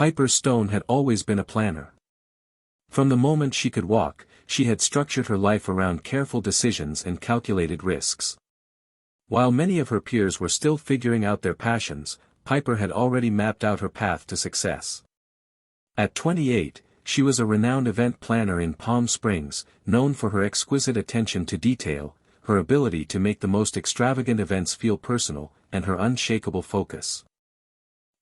Piper Stone had always been a planner. From the moment she could walk, she had structured her life around careful decisions and calculated risks. While many of her peers were still figuring out their passions, Piper had already mapped out her path to success. At 28, she was a renowned event planner in Palm Springs, known for her exquisite attention to detail, her ability to make the most extravagant events feel personal, and her unshakable focus.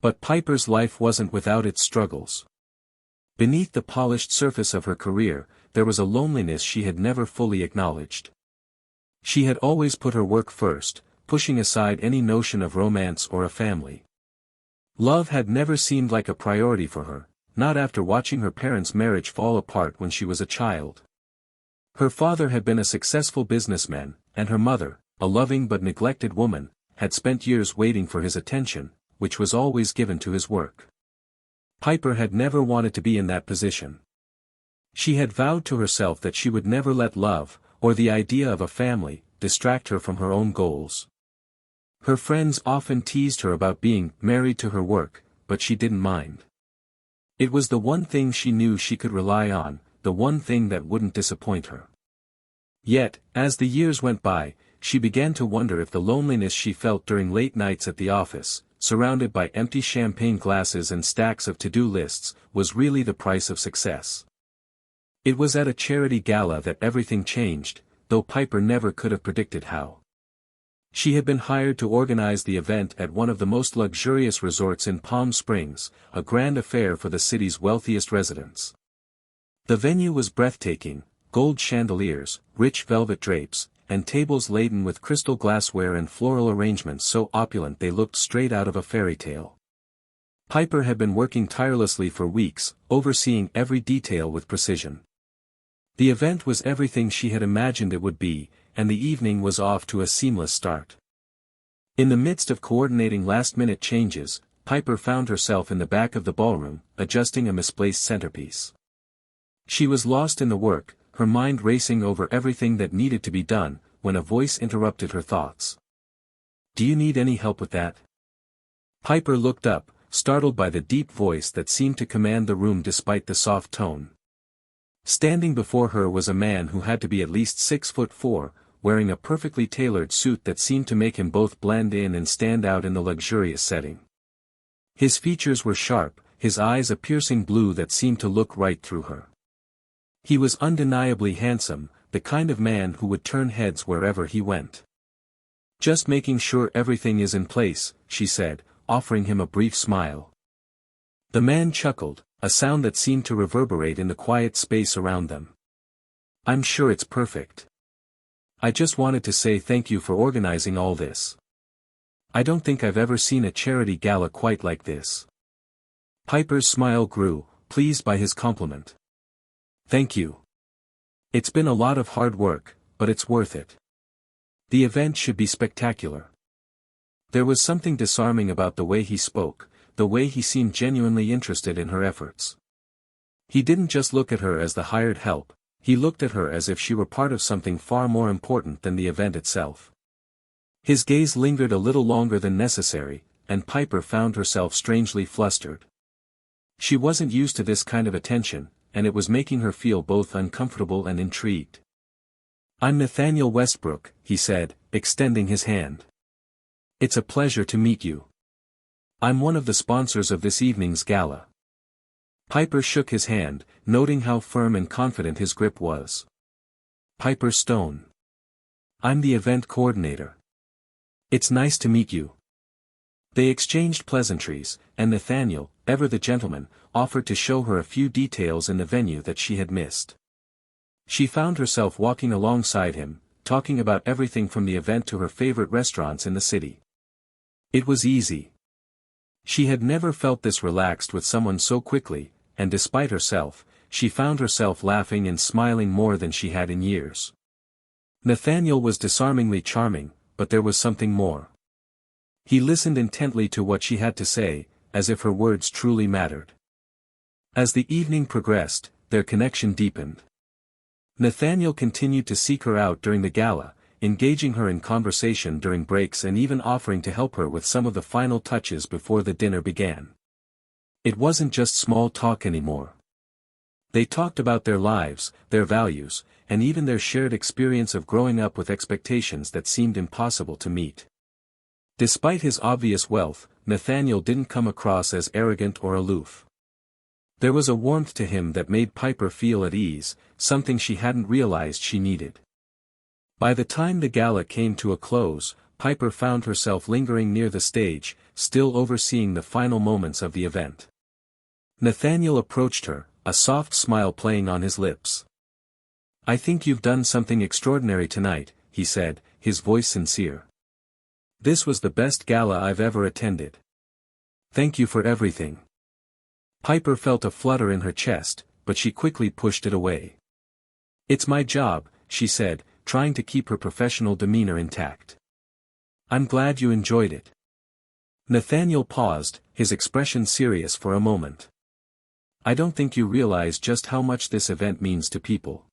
But Piper's life wasn't without its struggles. Beneath the polished surface of her career, there was a loneliness she had never fully acknowledged. She had always put her work first, pushing aside any notion of romance or a family. Love had never seemed like a priority for her, not after watching her parents' marriage fall apart when she was a child. Her father had been a successful businessman, and her mother, a loving but neglected woman, had spent years waiting for his attention, which was always given to his work. Piper had never wanted to be in that position. She had vowed to herself that she would never let love, or the idea of a family, distract her from her own goals. Her friends often teased her about being married to her work, but she didn't mind. It was the one thing she knew she could rely on, the one thing that wouldn't disappoint her. Yet, as the years went by, she began to wonder if the loneliness she felt during late nights at the office, surrounded by empty champagne glasses and stacks of to-do lists, was really the price of success. It was at a charity gala that everything changed, though Piper never could have predicted how. She had been hired to organize the event at one of the most luxurious resorts in Palm Springs, a grand affair for the city's wealthiest residents. The venue was breathtaking, gold chandeliers, rich velvet drapes, and tables laden with crystal glassware and floral arrangements so opulent they looked straight out of a fairy tale. Piper had been working tirelessly for weeks, overseeing every detail with precision. The event was everything she had imagined it would be, and the evening was off to a seamless start. In the midst of coordinating last-minute changes, Piper found herself in the back of the ballroom, adjusting a misplaced centerpiece. She was lost in the work, her mind racing over everything that needed to be done, when a voice interrupted her thoughts. "Do you need any help with that?" Piper looked up, startled by the deep voice that seemed to command the room despite the soft tone. Standing before her was a man who had to be at least 6'4", wearing a perfectly tailored suit that seemed to make him both blend in and stand out in the luxurious setting. His features were sharp, his eyes a piercing blue that seemed to look right through her. He was undeniably handsome, the kind of man who would turn heads wherever he went. "Just making sure everything is in place," she said, offering him a brief smile. The man chuckled, a sound that seemed to reverberate in the quiet space around them. "I'm sure it's perfect. I just wanted to say thank you for organizing all this. I don't think I've ever seen a charity gala quite like this." Piper's smile grew, pleased by his compliment. "Thank you. It's been a lot of hard work, but it's worth it. The event should be spectacular." There was something disarming about the way he spoke, the way he seemed genuinely interested in her efforts. He didn't just look at her as the hired help, he looked at her as if she were part of something far more important than the event itself. His gaze lingered a little longer than necessary, and Piper found herself strangely flustered. She wasn't used to this kind of attention, and it was making her feel both uncomfortable and intrigued. "I'm Nathaniel Westbrook," he said, extending his hand. "It's a pleasure to meet you. I'm one of the sponsors of this evening's gala." Piper shook his hand, noting how firm and confident his grip was. "Piper Stone. I'm the event coordinator. It's nice to meet you." They exchanged pleasantries, and Nathaniel, ever the gentleman, offered to show her a few details in the venue that she had missed. She found herself walking alongside him, talking about everything from the event to her favorite restaurants in the city. It was easy. She had never felt this relaxed with someone so quickly, and despite herself, she found herself laughing and smiling more than she had in years. Nathaniel was disarmingly charming, but there was something more. He listened intently to what she had to say, as if her words truly mattered. As the evening progressed, their connection deepened. Nathaniel continued to seek her out during the gala, engaging her in conversation during breaks and even offering to help her with some of the final touches before the dinner began. It wasn't just small talk anymore. They talked about their lives, their values, and even their shared experience of growing up with expectations that seemed impossible to meet. Despite his obvious wealth, Nathaniel didn't come across as arrogant or aloof. There was a warmth to him that made Piper feel at ease, something she hadn't realized she needed. By the time the gala came to a close, Piper found herself lingering near the stage, still overseeing the final moments of the event. Nathaniel approached her, a soft smile playing on his lips. "I think you've done something extraordinary tonight," he said, his voice sincere. "This was the best gala I've ever attended. Thank you for everything." Piper felt a flutter in her chest, but she quickly pushed it away. "It's my job," she said, trying to keep her professional demeanor intact. "I'm glad you enjoyed it." Nathaniel paused, his expression serious for a moment. "I don't think you realize just how much this event means to people.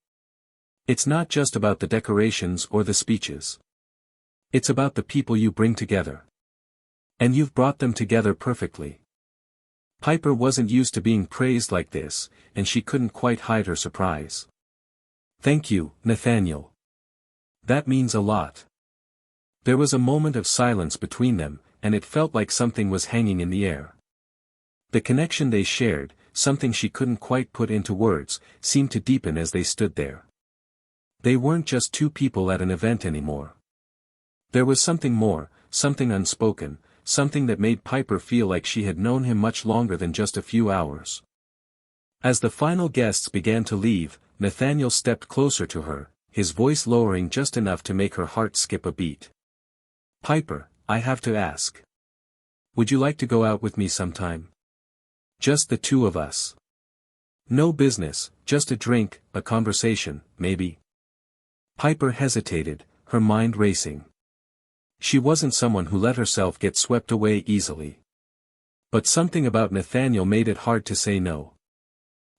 It's not just about the decorations or the speeches. It's about the people you bring together. And you've brought them together perfectly." Piper wasn't used to being praised like this, and she couldn't quite hide her surprise. "Thank you, Nathaniel. That means a lot." There was a moment of silence between them, and it felt like something was hanging in the air. The connection they shared, something she couldn't quite put into words, seemed to deepen as they stood there. They weren't just two people at an event anymore. There was something more, something unspoken, something that made Piper feel like she had known him much longer than just a few hours. As the final guests began to leave, Nathaniel stepped closer to her, his voice lowering just enough to make her heart skip a beat. "Piper, I have to ask. Would you like to go out with me sometime? Just the two of us. No business, just a drink, a conversation, maybe." Piper hesitated, her mind racing. She wasn't someone who let herself get swept away easily. But something about Nathaniel made it hard to say no.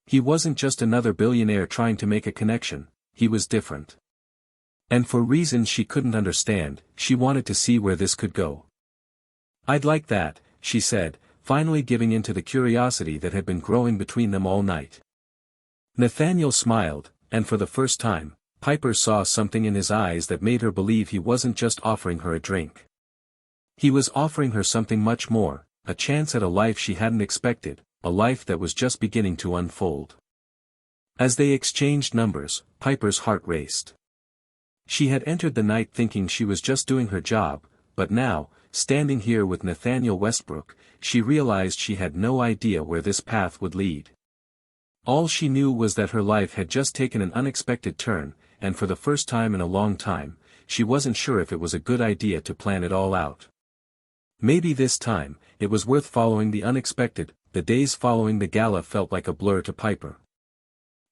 He wasn't just another billionaire trying to make a connection, he was different. And for reasons she couldn't understand, she wanted to see where this could go. "I'd like that," she said, finally giving in to the curiosity that had been growing between them all night. Nathaniel smiled, and for the first time, Piper saw something in his eyes that made her believe he wasn't just offering her a drink. He was offering her something much more, a chance at a life she hadn't expected, a life that was just beginning to unfold. As they exchanged numbers, Piper's heart raced. She had entered the night thinking she was just doing her job, but now, standing here with Nathaniel Westbrook, she realized she had no idea where this path would lead. All she knew was that her life had just taken an unexpected turn, and for the first time in a long time, she wasn't sure if it was a good idea to plan it all out. Maybe this time, it was worth following the unexpected. The days following the gala felt like a blur to Piper.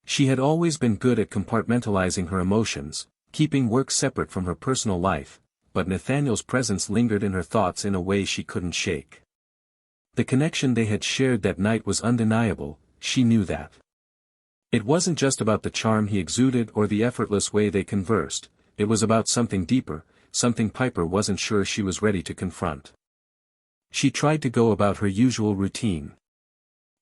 She had always been good at compartmentalizing her emotions, keeping work separate from her personal life, but Nathaniel's presence lingered in her thoughts in a way she couldn't shake. The connection they had shared that night was undeniable, she knew that. It wasn't just about the charm he exuded or the effortless way they conversed, it was about something deeper, something Piper wasn't sure she was ready to confront. She tried to go about her usual routine.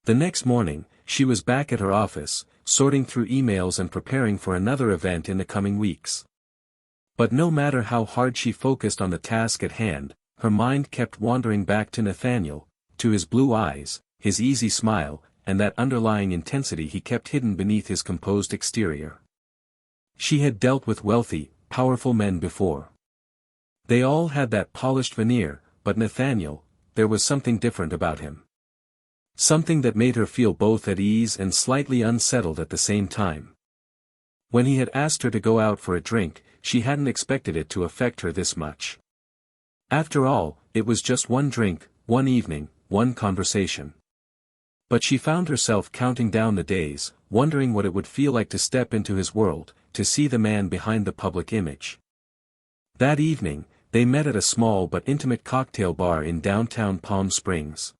The next morning, she was back at her office, sorting through emails and preparing for another event in the coming weeks. But no matter how hard she focused on the task at hand, her mind kept wandering back to Nathaniel, to his blue eyes, his easy smile, and that underlying intensity he kept hidden beneath his composed exterior. She had dealt with wealthy, powerful men before. They all had that polished veneer, but Nathaniel, there was something different about him. Something that made her feel both at ease and slightly unsettled at the same time. When he had asked her to go out for a drink, she hadn't expected it to affect her this much. After all, it was just one drink, one evening, one conversation. But she found herself counting down the days, wondering what it would feel like to step into his world, to see the man behind the public image. That evening, they met at a small but intimate cocktail bar in downtown Palm Springs.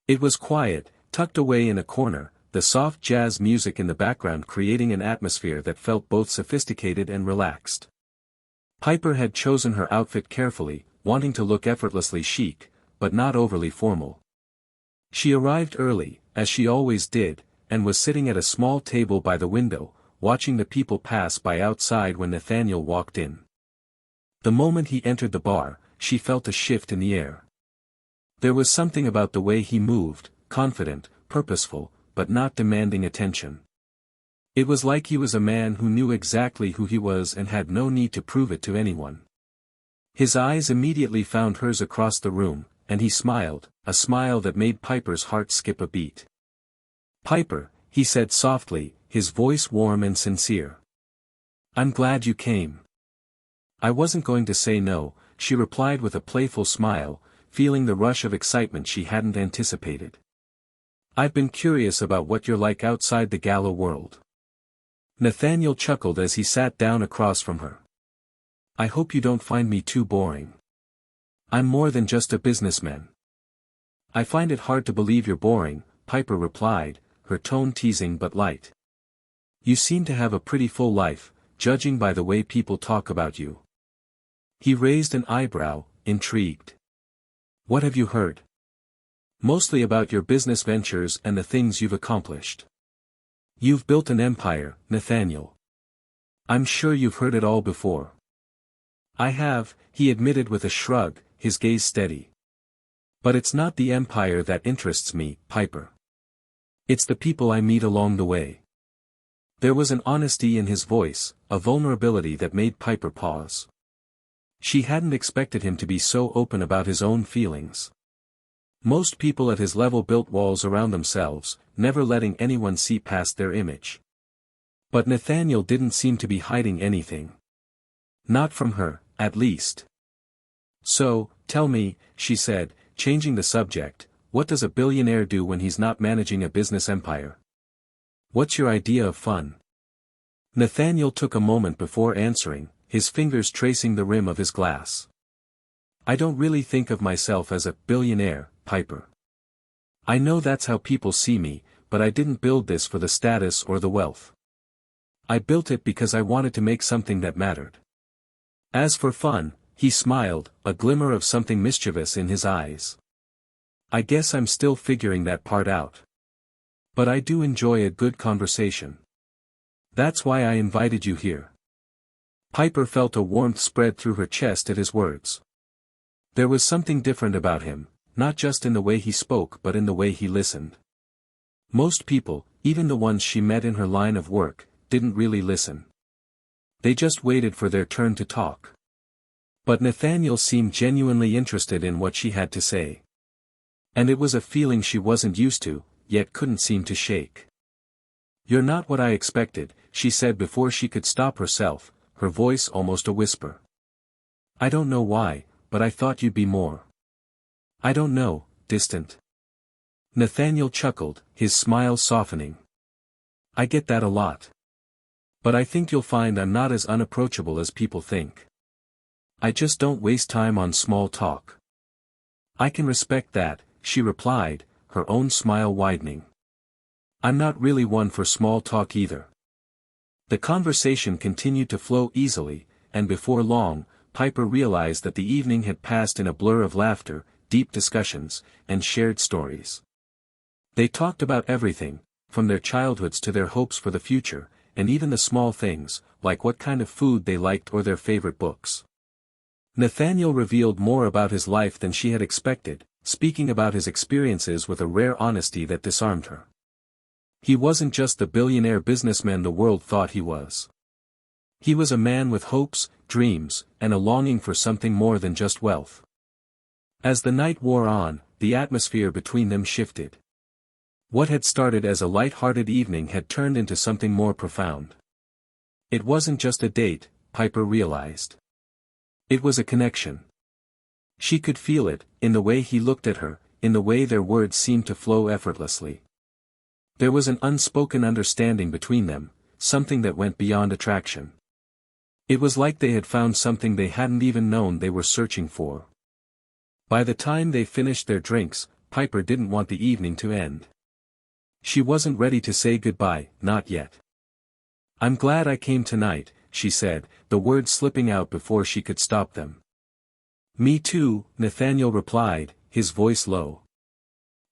It was quiet, tucked away in a corner, the soft jazz music in the background creating an atmosphere that felt both sophisticated and relaxed. Piper had chosen her outfit carefully, wanting to look effortlessly chic, but not overly formal. She arrived early, as she always did, and was sitting at a small table by the window, watching the people pass by outside when Nathaniel walked in. The moment he entered the bar, she felt a shift in the air. There was something about the way he moved, confident, purposeful, but not demanding attention. It was like he was a man who knew exactly who he was and had no need to prove it to anyone. His eyes immediately found hers across the room, and he smiled, a smile that made Piper's heart skip a beat. "Piper," he said softly, his voice warm and sincere. "I'm glad you came." "I wasn't going to say no," she replied with a playful smile, feeling the rush of excitement she hadn't anticipated. "I've been curious about what you're like outside the gala world." Nathaniel chuckled as he sat down across from her. "I hope you don't find me too boring. I'm more than just a businessman." "I find it hard to believe you're boring," Piper replied, her tone teasing but light. "You seem to have a pretty full life, judging by the way people talk about you." He raised an eyebrow, intrigued. "What have you heard?" "Mostly about your business ventures and the things you've accomplished." "You've built an empire, Nathaniel. I'm sure you've heard it all before." "I have," he admitted with a shrug, his gaze steady. "But it's not the empire that interests me, Piper. It's the people I meet along the way." There was an honesty in his voice, a vulnerability that made Piper pause. She hadn't expected him to be so open about his own feelings. Most people at his level built walls around themselves, never letting anyone see past their image. But Nathaniel didn't seem to be hiding anything. Not from her, at least. "So, tell me," she said, changing the subject, "what does a billionaire do when he's not managing a business empire? What's your idea of fun?" Nathaniel took a moment before answering, his fingers tracing the rim of his glass. "I don't really think of myself as a billionaire, Piper. I know that's how people see me, but I didn't build this for the status or the wealth. I built it because I wanted to make something that mattered." As for fun, he smiled, a glimmer of something mischievous in his eyes. "I guess I'm still figuring that part out. But I do enjoy a good conversation. That's why I invited you here." Piper felt a warmth spread through her chest at his words. There was something different about him, not just in the way he spoke but in the way he listened. Most people, even the ones she met in her line of work, didn't really listen. They just waited for their turn to talk. But Nathaniel seemed genuinely interested in what she had to say. And it was a feeling she wasn't used to, yet couldn't seem to shake. "You're not what I expected," she said before she could stop herself, her voice almost a whisper. "I don't know why, but I thought you'd be more. I don't know, distant." Nathaniel chuckled, his smile softening. "I get that a lot. But I think you'll find I'm not as unapproachable as people think. I just don't waste time on small talk." "I can respect that," she replied, her own smile widening. "I'm not really one for small talk either." The conversation continued to flow easily, and before long, Piper realized that the evening had passed in a blur of laughter, deep discussions, and shared stories. They talked about everything, from their childhoods to their hopes for the future, and even the small things, like what kind of food they liked or their favorite books. Nathaniel revealed more about his life than she had expected, speaking about his experiences with a rare honesty that disarmed her. He wasn't just the billionaire businessman the world thought he was. He was a man with hopes, dreams, and a longing for something more than just wealth. As the night wore on, the atmosphere between them shifted. What had started as a light-hearted evening had turned into something more profound. It wasn't just a date, Piper realized. It was a connection. She could feel it, in the way he looked at her, in the way their words seemed to flow effortlessly. There was an unspoken understanding between them, something that went beyond attraction. It was like they had found something they hadn't even known they were searching for. By the time they finished their drinks, Piper didn't want the evening to end. She wasn't ready to say goodbye, not yet. "I'm glad I came tonight," she said, the words slipping out before she could stop them. "Me too," Nathaniel replied, his voice low.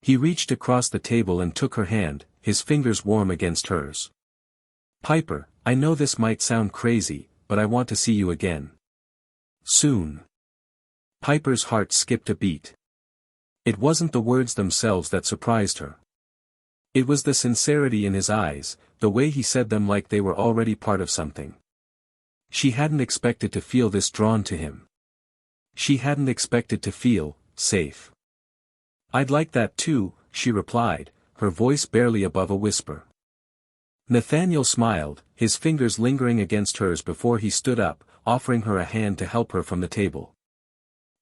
He reached across the table and took her hand, his fingers warm against hers. "Piper, I know this might sound crazy, but I want to see you again. Soon." Piper's heart skipped a beat. It wasn't the words themselves that surprised her. It was the sincerity in his eyes, the way he said them like they were already part of something. She hadn't expected to feel this drawn to him. She hadn't expected to feel safe. "I'd like that too," she replied, her voice barely above a whisper. Nathaniel smiled, his fingers lingering against hers before he stood up, offering her a hand to help her from the table.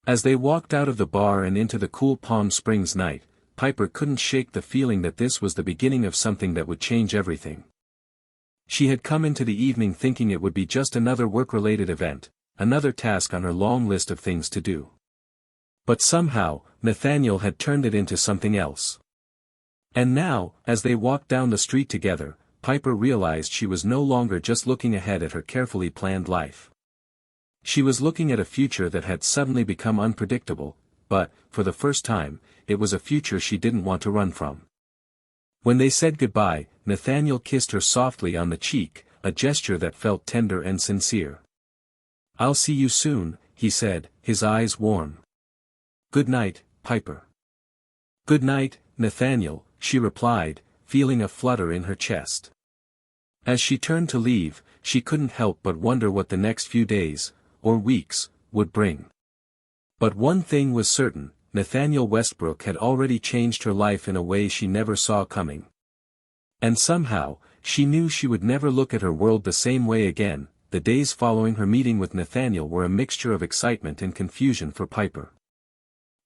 As they walked out of the bar and into the cool Palm Springs night, Piper couldn't shake the feeling that this was the beginning of something that would change everything. She had come into the evening thinking it would be just another work-related event, another task on her long list of things to do. But somehow, Nathaniel had turned it into something else. And now, as they walked down the street together, Piper realized she was no longer just looking ahead at her carefully planned life. She was looking at a future that had suddenly become unpredictable, but, for the first time, it was a future she didn't want to run from. When they said goodbye, Nathaniel kissed her softly on the cheek, a gesture that felt tender and sincere. "I'll see you soon," he said, his eyes warm. "Good night, Piper." "Good night, Nathaniel," she replied, feeling a flutter in her chest. As she turned to leave, she couldn't help but wonder what the next few days, or weeks, would bring. But one thing was certain, Nathaniel Westbrook had already changed her life in a way she never saw coming. And somehow, she knew she would never look at her world the same way again. The days following her meeting with Nathaniel were a mixture of excitement and confusion for Piper.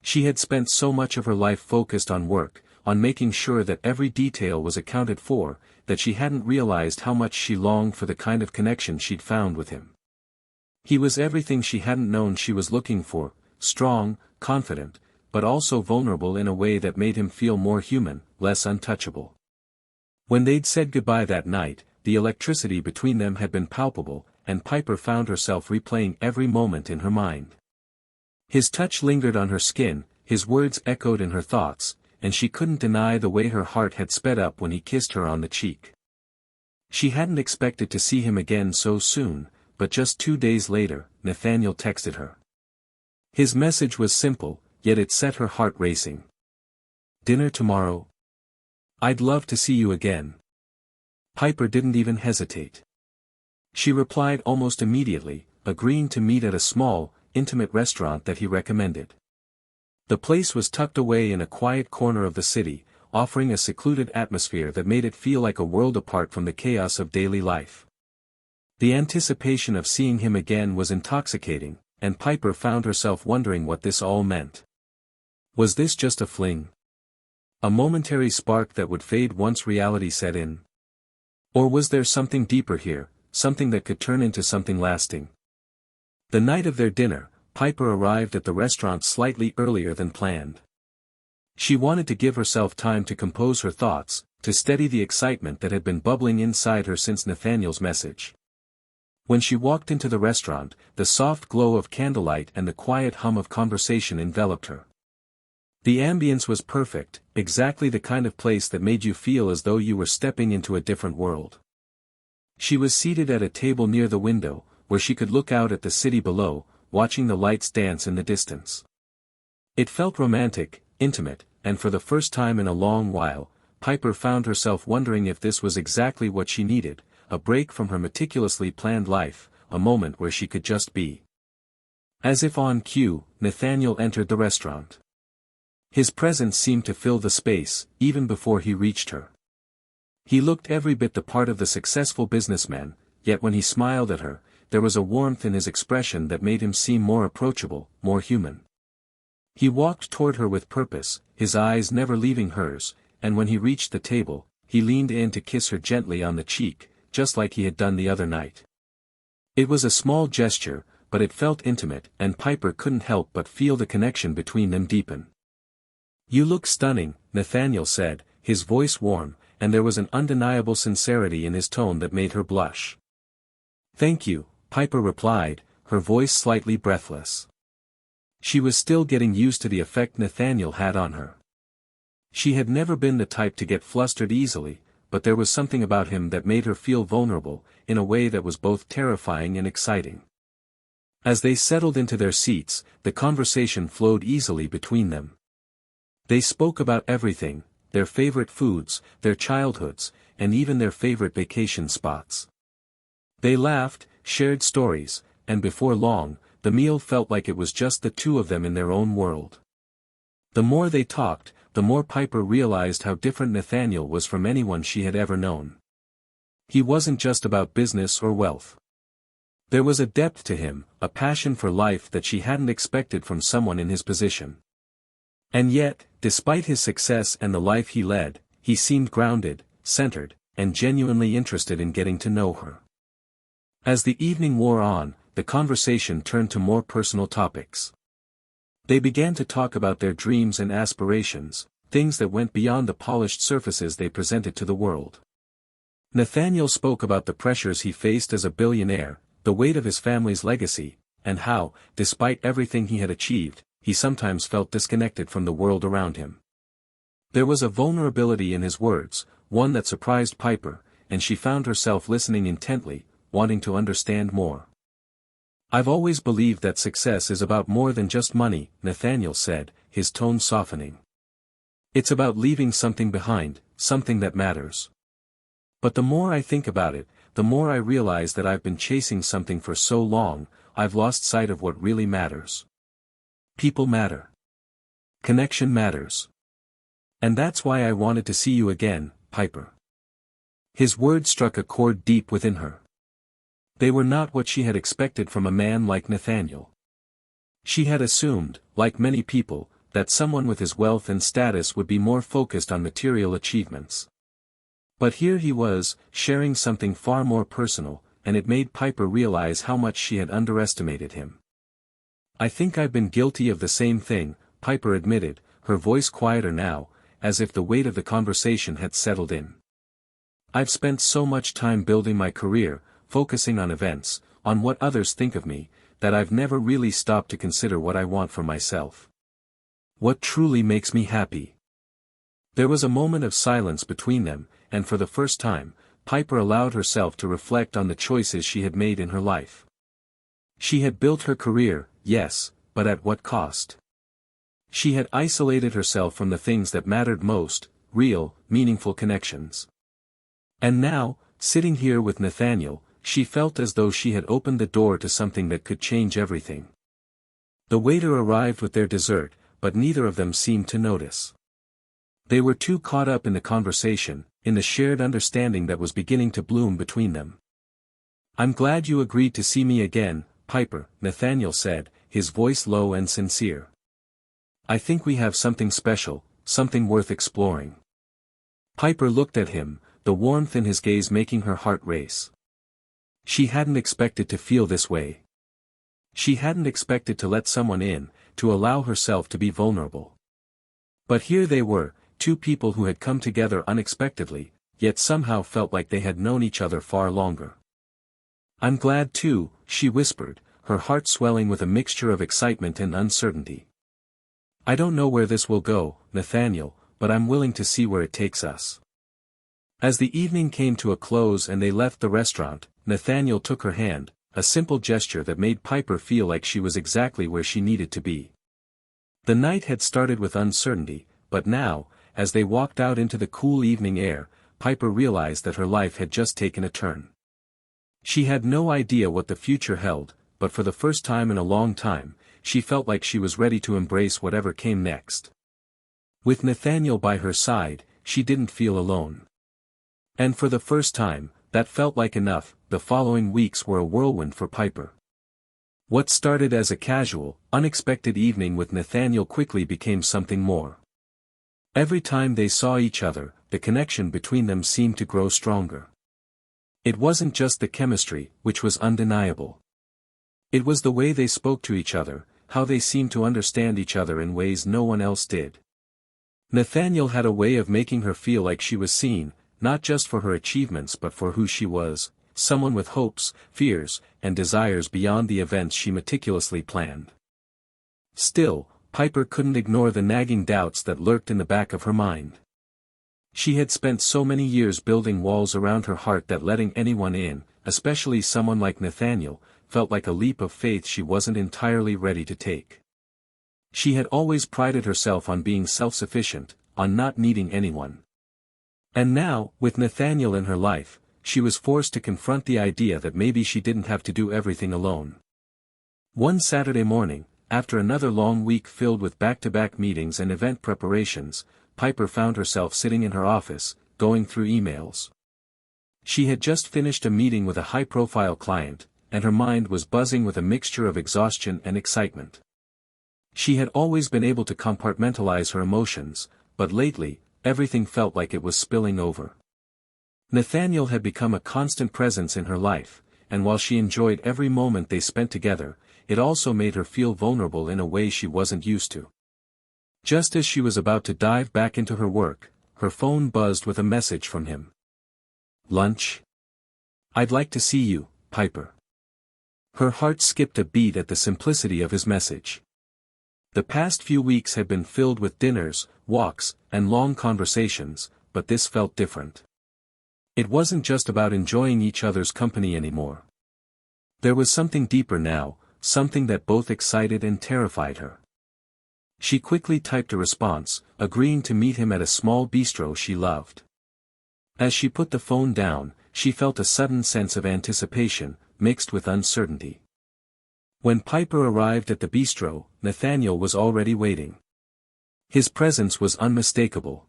She had spent so much of her life focused on work, on making sure that every detail was accounted for, that she hadn't realized how much she longed for the kind of connection she'd found with him. He was everything she hadn't known she was looking for, strong, confident, but also vulnerable in a way that made him feel more human, less untouchable. When they'd said goodbye that night, the electricity between them had been palpable, and Piper found herself replaying every moment in her mind. His touch lingered on her skin, his words echoed in her thoughts, and she couldn't deny the way her heart had sped up when he kissed her on the cheek. She hadn't expected to see him again so soon, but just 2 days later, Nathaniel texted her. His message was simple, yet it set her heart racing. "Dinner tomorrow? I'd love to see you again." Piper didn't even hesitate. She replied almost immediately, agreeing to meet at a small, intimate restaurant that he recommended. The place was tucked away in a quiet corner of the city, offering a secluded atmosphere that made it feel like a world apart from the chaos of daily life. The anticipation of seeing him again was intoxicating, and Piper found herself wondering what this all meant. Was this just a fling? A momentary spark that would fade once reality set in? Or was there something deeper here, something that could turn into something lasting? The night of their dinner, Piper arrived at the restaurant slightly earlier than planned. She wanted to give herself time to compose her thoughts, to steady the excitement that had been bubbling inside her since Nathaniel's message. When she walked into the restaurant, the soft glow of candlelight and the quiet hum of conversation enveloped her. The ambience was perfect, exactly the kind of place that made you feel as though you were stepping into a different world. She was seated at a table near the window, where she could look out at the city below, watching the lights dance in the distance. It felt romantic, intimate, and for the first time in a long while, Piper found herself wondering if this was exactly what she needed, a break from her meticulously planned life, a moment where she could just be. As if on cue, Nathaniel entered the restaurant. His presence seemed to fill the space, even before he reached her. He looked every bit the part of the successful businessman, yet when he smiled at her, there was a warmth in his expression that made him seem more approachable, more human. He walked toward her with purpose, his eyes never leaving hers, and when he reached the table, he leaned in to kiss her gently on the cheek, just like he had done the other night. It was a small gesture, but it felt intimate, and Piper couldn't help but feel the connection between them deepen. "You look stunning," Nathaniel said, his voice warm, and there was an undeniable sincerity in his tone that made her blush. "Thank you," Piper replied, her voice slightly breathless. She was still getting used to the effect Nathaniel had on her. She had never been the type to get flustered easily, but there was something about him that made her feel vulnerable, in a way that was both terrifying and exciting. As they settled into their seats, the conversation flowed easily between them. They spoke about everything, their favorite foods, their childhoods, and even their favorite vacation spots. They laughed, shared stories, and before long, the meal felt like it was just the two of them in their own world. The more they talked, the more Piper realized how different Nathaniel was from anyone she had ever known. He wasn't just about business or wealth. There was a depth to him, a passion for life that she hadn't expected from someone in his position. And yet, despite his success and the life he led, he seemed grounded, centered, and genuinely interested in getting to know her. As the evening wore on, the conversation turned to more personal topics. They began to talk about their dreams and aspirations, things that went beyond the polished surfaces they presented to the world. Nathaniel spoke about the pressures he faced as a billionaire, the weight of his family's legacy, and how, despite everything he had achieved, he sometimes felt disconnected from the world around him. There was a vulnerability in his words, one that surprised Piper, and she found herself listening intently, wanting to understand more. "I've always believed that success is about more than just money," Nathaniel said, his tone softening. "It's about leaving something behind, something that matters. But the more I think about it, the more I realize that I've been chasing something for so long, I've lost sight of what really matters. People matter. Connection matters. And that's why I wanted to see you again, Piper." His words struck a chord deep within her. They were not what she had expected from a man like Nathaniel. She had assumed, like many people, that someone with his wealth and status would be more focused on material achievements. But here he was, sharing something far more personal, and it made Piper realize how much she had underestimated him. "I think I've been guilty of the same thing," Piper admitted, her voice quieter now, as if the weight of the conversation had settled in. "I've spent so much time building my career, focusing on events, on what others think of me, that I've never really stopped to consider what I want for myself. What truly makes me happy." There was a moment of silence between them, and for the first time, Piper allowed herself to reflect on the choices she had made in her life. She had built her career, yes, but at what cost? She had isolated herself from the things that mattered most, real, meaningful connections. And now, sitting here with Nathaniel, she felt as though she had opened the door to something that could change everything. The waiter arrived with their dessert, but neither of them seemed to notice. They were too caught up in the conversation, in the shared understanding that was beginning to bloom between them. "I'm glad you agreed to see me again, Piper," Nathaniel said, his voice low and sincere. "I think we have something special, something worth exploring." Piper looked at him, the warmth in his gaze making her heart race. She hadn't expected to feel this way. She hadn't expected to let someone in, to allow herself to be vulnerable. But here they were, two people who had come together unexpectedly, yet somehow felt like they had known each other far longer. "I'm glad too," she whispered, her heart swelling with a mixture of excitement and uncertainty. "I don't know where this will go, Nathaniel, but I'm willing to see where it takes us." As the evening came to a close and they left the restaurant, Nathaniel took her hand, a simple gesture that made Piper feel like she was exactly where she needed to be. The night had started with uncertainty, but now, as they walked out into the cool evening air, Piper realized that her life had just taken a turn. She had no idea what the future held, but for the first time in a long time, she felt like she was ready to embrace whatever came next. With Nathaniel by her side, she didn't feel alone. And for the first time, that felt like enough. The following weeks were a whirlwind for Piper. What started as a casual, unexpected evening with Nathaniel quickly became something more. Every time they saw each other, the connection between them seemed to grow stronger. It wasn't just the chemistry, which was undeniable. It was the way they spoke to each other, how they seemed to understand each other in ways no one else did. Nathaniel had a way of making her feel like she was seen, not just for her achievements but for who she was, someone with hopes, fears, and desires beyond the events she meticulously planned. Still, Piper couldn't ignore the nagging doubts that lurked in the back of her mind. She had spent so many years building walls around her heart that letting anyone in, especially someone like Nathaniel, felt like a leap of faith she wasn't entirely ready to take. She had always prided herself on being self-sufficient, on not needing anyone. And now, with Nathaniel in her life, she was forced to confront the idea that maybe she didn't have to do everything alone. One Saturday morning, after another long week filled with back-to-back meetings and event preparations, Piper found herself sitting in her office, going through emails. She had just finished a meeting with a high-profile client, and her mind was buzzing with a mixture of exhaustion and excitement. She had always been able to compartmentalize her emotions, but lately, everything felt like it was spilling over. Nathaniel had become a constant presence in her life, and while she enjoyed every moment they spent together, it also made her feel vulnerable in a way she wasn't used to. Just as she was about to dive back into her work, her phone buzzed with a message from him. "Lunch? I'd like to see you, Piper." Her heart skipped a beat at the simplicity of his message. The past few weeks had been filled with dinners, walks, and long conversations, but this felt different. It wasn't just about enjoying each other's company anymore. There was something deeper now, something that both excited and terrified her. She quickly typed a response, agreeing to meet him at a small bistro she loved. As she put the phone down, she felt a sudden sense of anticipation, mixed with uncertainty. When Piper arrived at the bistro, Nathaniel was already waiting. His presence was unmistakable.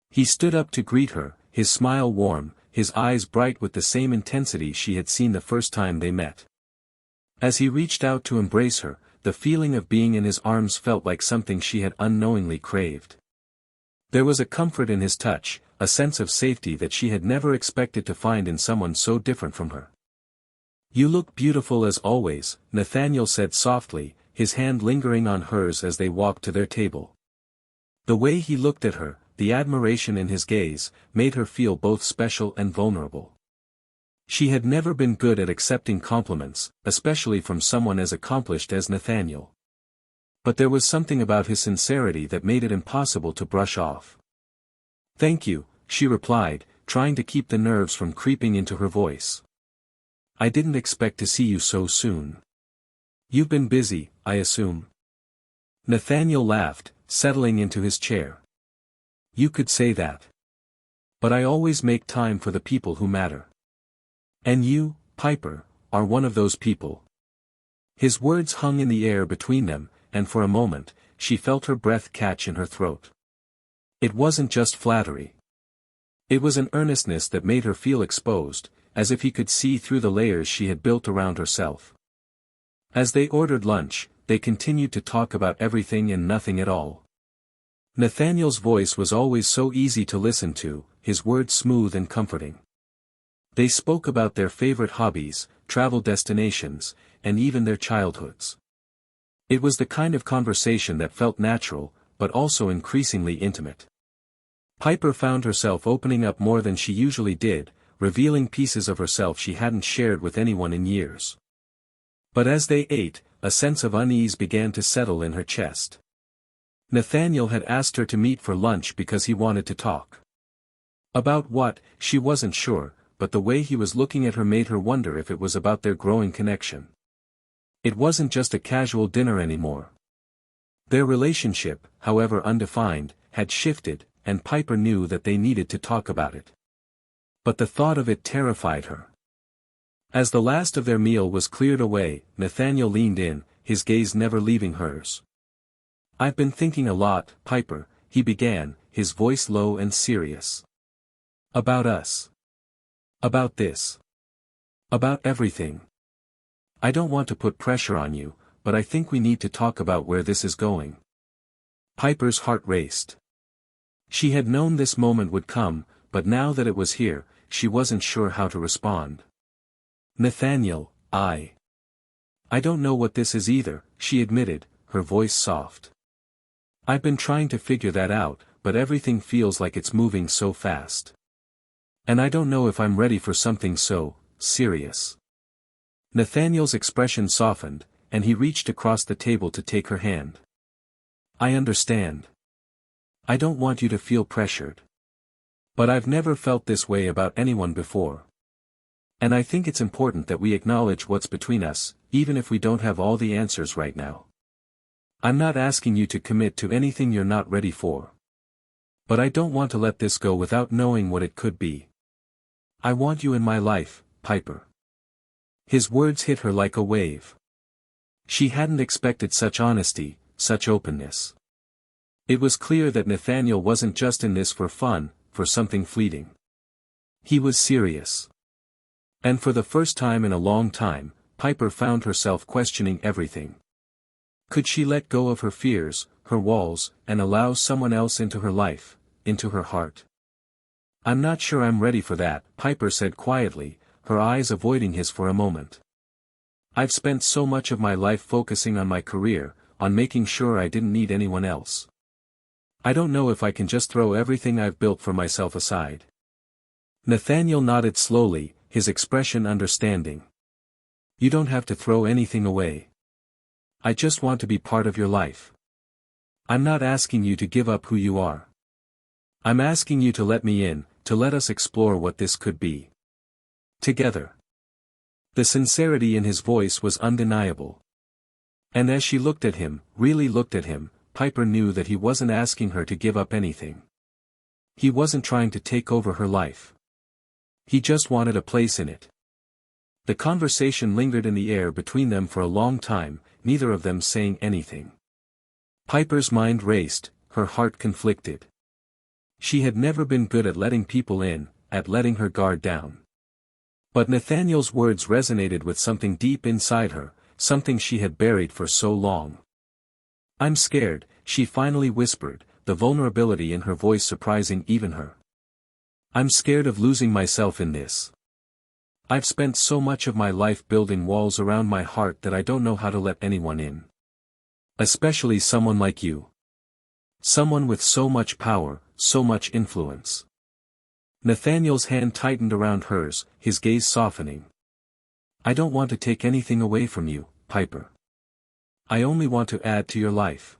He stood up to greet her, his smile warm, his eyes bright with the same intensity she had seen the first time they met. As he reached out to embrace her, the feeling of being in his arms felt like something she had unknowingly craved. There was a comfort in his touch, a sense of safety that she had never expected to find in someone so different from her. "You look beautiful as always," Nathaniel said softly, his hand lingering on hers as they walked to their table. The way he looked at her, the admiration in his gaze, made her feel both special and vulnerable. She had never been good at accepting compliments, especially from someone as accomplished as Nathaniel. But there was something about his sincerity that made it impossible to brush off. "Thank you," she replied, trying to keep the nerves from creeping into her voice. "I didn't expect to see you so soon. You've been busy, I assume?" Nathaniel laughed, settling into his chair. "You could say that. But I always make time for the people who matter. And you, Piper, are one of those people." His words hung in the air between them, and for a moment, she felt her breath catch in her throat. It wasn't just flattery. It was an earnestness that made her feel exposed, as if he could see through the layers she had built around herself. As they ordered lunch, they continued to talk about everything and nothing at all. Nathaniel's voice was always so easy to listen to, his words smooth and comforting. They spoke about their favorite hobbies, travel destinations, and even their childhoods. It was the kind of conversation that felt natural, but also increasingly intimate. Piper found herself opening up more than she usually did, revealing pieces of herself she hadn't shared with anyone in years. But as they ate, a sense of unease began to settle in her chest. Nathaniel had asked her to meet for lunch because he wanted to talk. About what, she wasn't sure, but the way he was looking at her made her wonder if it was about their growing connection. It wasn't just a casual dinner anymore. Their relationship, however undefined, had shifted, and Piper knew that they needed to talk about it. But the thought of it terrified her. As the last of their meal was cleared away, Nathaniel leaned in, his gaze never leaving hers. "I've been thinking a lot, Piper," he began, his voice low and serious. "About us. About this. About everything. I don't want to put pressure on you, but I think we need to talk about where this is going." Piper's heart raced. She had known this moment would come, but now that it was here, she wasn't sure how to respond. "Nathaniel, I don't know what this is either," she admitted, her voice soft. "I've been trying to figure that out, but everything feels like it's moving so fast. And I don't know if I'm ready for something so serious." Nathaniel's expression softened, and he reached across the table to take her hand. I understand. I don't want you to feel pressured. But I've never felt this way about anyone before. And I think it's important that we acknowledge what's between us, even if we don't have all the answers right now. I'm not asking you to commit to anything you're not ready for. But I don't want to let this go without knowing what it could be. I want you in my life, Piper. His words hit her like a wave. She hadn't expected such honesty, such openness. It was clear that Nathaniel wasn't just in this for fun, for something fleeting. He was serious. And for the first time in a long time, Piper found herself questioning everything. Could she let go of her fears, her walls, and allow someone else into her life, into her heart? I'm not sure I'm ready for that, Piper said quietly, her eyes avoiding his for a moment. I've spent so much of my life focusing on my career, on making sure I didn't need anyone else. I don't know if I can just throw everything I've built for myself aside. Nathaniel nodded slowly, his expression understanding. You don't have to throw anything away. I just want to be part of your life. I'm not asking you to give up who you are. I'm asking you to let me in, to let us explore what this could be. Together. The sincerity in his voice was undeniable. And as she looked at him, really looked at him, Piper knew that he wasn't asking her to give up anything. He wasn't trying to take over her life. He just wanted a place in it. The conversation lingered in the air between them for a long time, neither of them saying anything. Piper's mind raced, her heart conflicted. She had never been good at letting people in, at letting her guard down. But Nathaniel's words resonated with something deep inside her, something she had buried for so long. I'm scared, she finally whispered, the vulnerability in her voice surprising even her. I'm scared of losing myself in this. I've spent so much of my life building walls around my heart that I don't know how to let anyone in. Especially someone like you. Someone with so much power, so much influence. Nathaniel's hand tightened around hers, his gaze softening. I don't want to take anything away from you, Piper. I only want to add to your life.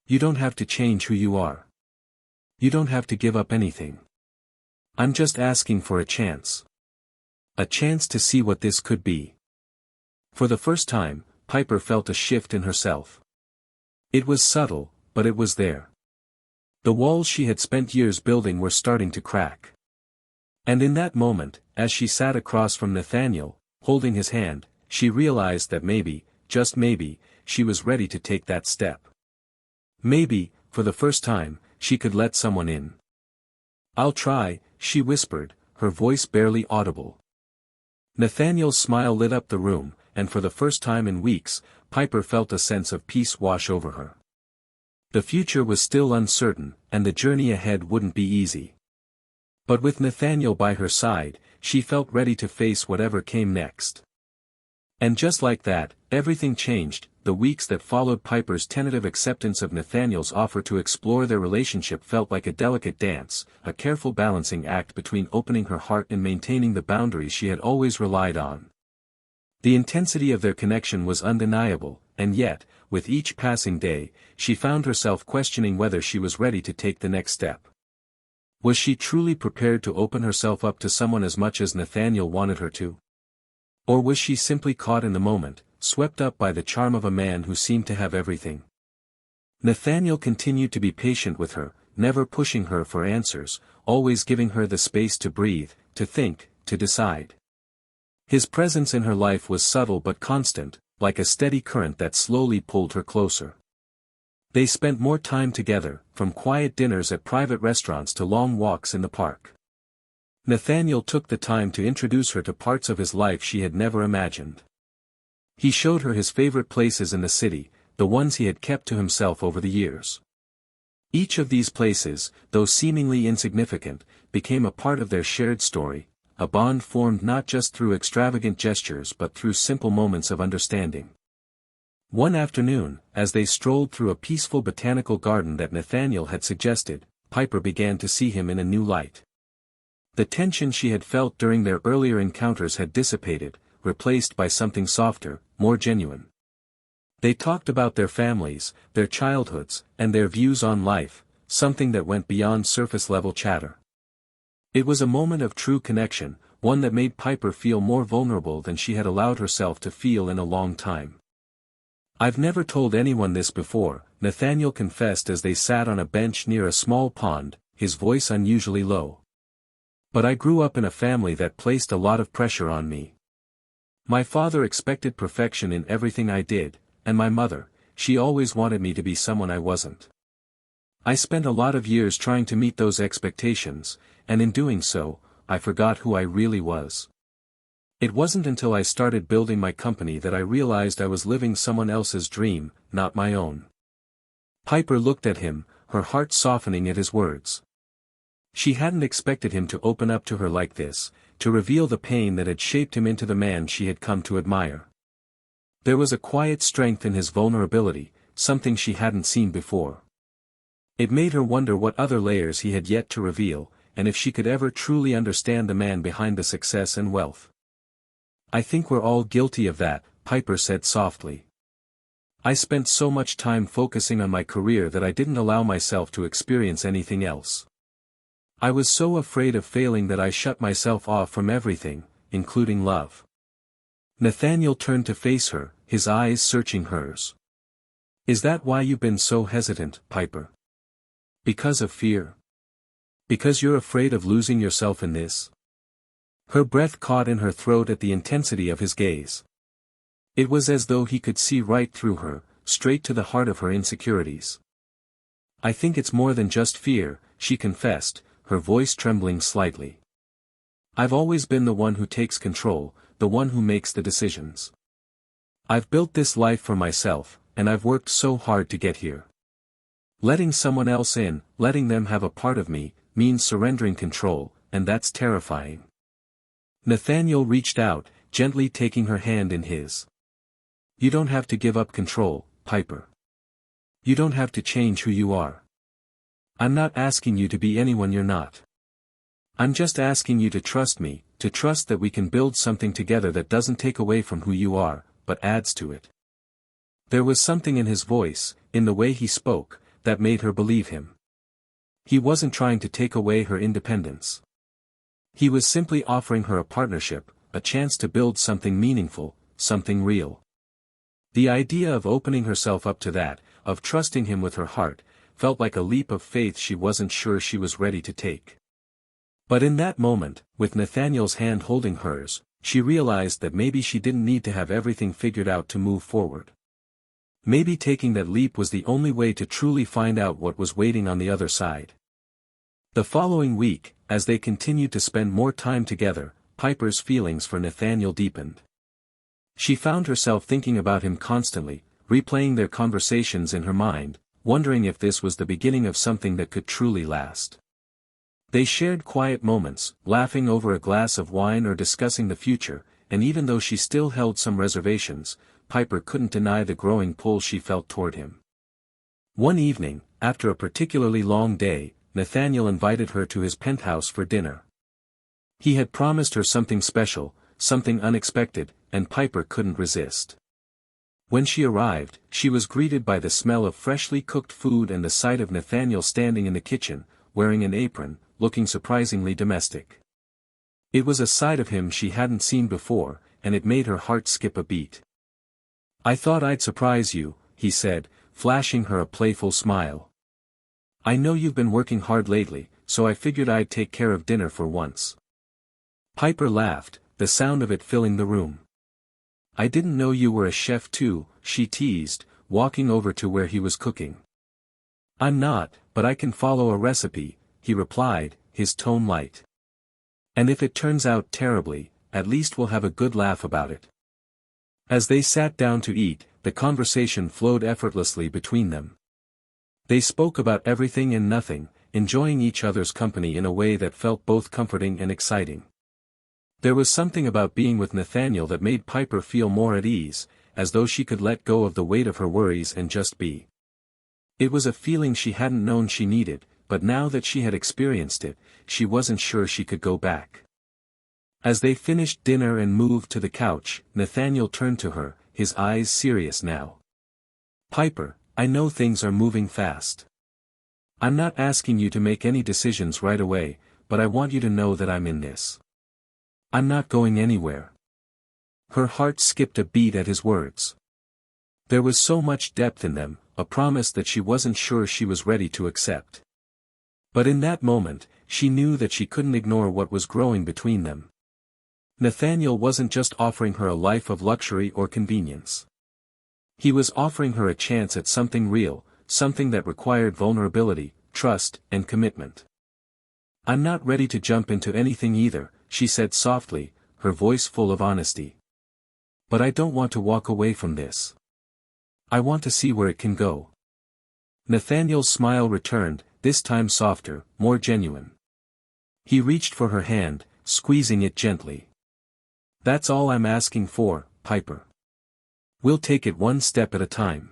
You don't have to change who you are. You don't have to give up anything. I'm just asking for a chance. A chance to see what this could be. For the first time, Piper felt a shift in herself. It was subtle, but it was there. The walls she had spent years building were starting to crack. And in that moment, as she sat across from Nathaniel, holding his hand, she realized that maybe, just maybe, she was ready to take that step. Maybe, for the first time, she could let someone in. I'll try, she whispered, her voice barely audible. Nathaniel's smile lit up the room, and for the first time in weeks, Piper felt a sense of peace wash over her. The future was still uncertain, and the journey ahead wouldn't be easy. But with Nathaniel by her side, she felt ready to face whatever came next. And just like that, everything changed. The weeks that followed Piper's tentative acceptance of Nathaniel's offer to explore their relationship felt like a delicate dance, a careful balancing act between opening her heart and maintaining the boundaries she had always relied on. The intensity of their connection was undeniable, and yet, with each passing day, she found herself questioning whether she was ready to take the next step. Was she truly prepared to open herself up to someone as much as Nathaniel wanted her to? Or was she simply caught in the moment, swept up by the charm of a man who seemed to have everything? Nathaniel continued to be patient with her, never pushing her for answers, always giving her the space to breathe, to think, to decide. His presence in her life was subtle but constant, like a steady current that slowly pulled her closer. They spent more time together, from quiet dinners at private restaurants to long walks in the park. Nathaniel took the time to introduce her to parts of his life she had never imagined. He showed her his favorite places in the city, the ones he had kept to himself over the years. Each of these places, though seemingly insignificant, became a part of their shared story, a bond formed not just through extravagant gestures but through simple moments of understanding. One afternoon, as they strolled through a peaceful botanical garden that Nathaniel had suggested, Piper began to see him in a new light. The tension she had felt during their earlier encounters had dissipated, replaced by something softer, more genuine. They talked about their families, their childhoods, and their views on life, something that went beyond surface-level chatter. It was a moment of true connection, one that made Piper feel more vulnerable than she had allowed herself to feel in a long time. "I've never told anyone this before," Nathaniel confessed as they sat on a bench near a small pond, his voice unusually low. "But I grew up in a family that placed a lot of pressure on me. My father expected perfection in everything I did, and my mother, she always wanted me to be someone I wasn't. I spent a lot of years trying to meet those expectations, and in doing so, I forgot who I really was. It wasn't until I started building my company that I realized I was living someone else's dream, not my own." Piper looked at him, her heart softening at his words. She hadn't expected him to open up to her like this, to reveal the pain that had shaped him into the man she had come to admire. There was a quiet strength in his vulnerability, something she hadn't seen before. It made her wonder what other layers he had yet to reveal, and if she could ever truly understand the man behind the success and wealth. "I think we're all guilty of that," Piper said softly. "I spent so much time focusing on my career that I didn't allow myself to experience anything else. I was so afraid of failing that I shut myself off from everything, including love." Nathaniel turned to face her, his eyes searching hers. "Is that why you've been so hesitant, Piper? Because of fear? Because you're afraid of losing yourself in this?" Her breath caught in her throat at the intensity of his gaze. It was as though he could see right through her, straight to the heart of her insecurities. "I think it's more than just fear," she confessed, her voice trembling slightly. "I've always been the one who takes control, the one who makes the decisions. I've built this life for myself, and I've worked so hard to get here. Letting someone else in, letting them have a part of me, means surrendering control, and that's terrifying." Nathaniel reached out, gently taking her hand in his. "You don't have to give up control, Piper. You don't have to change who you are. I'm not asking you to be anyone you're not. I'm just asking you to trust me, to trust that we can build something together that doesn't take away from who you are, but adds to it." There was something in his voice, in the way he spoke, that made her believe him. He wasn't trying to take away her independence. He was simply offering her a partnership, a chance to build something meaningful, something real. The idea of opening herself up to that, of trusting him with her heart, felt like a leap of faith she wasn't sure she was ready to take. But in that moment, with Nathaniel's hand holding hers, she realized that maybe she didn't need to have everything figured out to move forward. Maybe taking that leap was the only way to truly find out what was waiting on the other side. The following week, as they continued to spend more time together, Piper's feelings for Nathaniel deepened. She found herself thinking about him constantly, replaying their conversations in her mind, wondering if this was the beginning of something that could truly last. They shared quiet moments, laughing over a glass of wine or discussing the future, and even though she still held some reservations, Piper couldn't deny the growing pull she felt toward him. One evening, after a particularly long day, Nathaniel invited her to his penthouse for dinner. He had promised her something special, something unexpected, and Piper couldn't resist. When she arrived, she was greeted by the smell of freshly cooked food and the sight of Nathaniel standing in the kitchen, wearing an apron, looking surprisingly domestic. It was a side of him she hadn't seen before, and it made her heart skip a beat. "I thought I'd surprise you," he said, flashing her a playful smile. "I know you've been working hard lately, so I figured I'd take care of dinner for once." Piper laughed, the sound of it filling the room. "I didn't know you were a chef too," she teased, walking over to where he was cooking. "I'm not, but I can follow a recipe," he replied, his tone light. "And if it turns out terribly, at least we'll have a good laugh about it." As they sat down to eat, the conversation flowed effortlessly between them. They spoke about everything and nothing, enjoying each other's company in a way that felt both comforting and exciting. There was something about being with Nathaniel that made Piper feel more at ease, as though she could let go of the weight of her worries and just be. It was a feeling she hadn't known she needed, but now that she had experienced it, she wasn't sure she could go back. As they finished dinner and moved to the couch, Nathaniel turned to her, his eyes serious now. Piper, I know things are moving fast. I'm not asking you to make any decisions right away, but I want you to know that I'm in this. I'm not going anywhere. Her heart skipped a beat at his words. There was so much depth in them, a promise that she wasn't sure she was ready to accept. But in that moment, she knew that she couldn't ignore what was growing between them. Nathaniel wasn't just offering her a life of luxury or convenience. He was offering her a chance at something real, something that required vulnerability, trust, and commitment. I'm not ready to jump into anything either, she said softly, her voice full of honesty. But I don't want to walk away from this. I want to see where it can go. Nathaniel's smile returned, this time softer, more genuine. He reached for her hand, squeezing it gently. That's all I'm asking for, Piper. We'll take it one step at a time.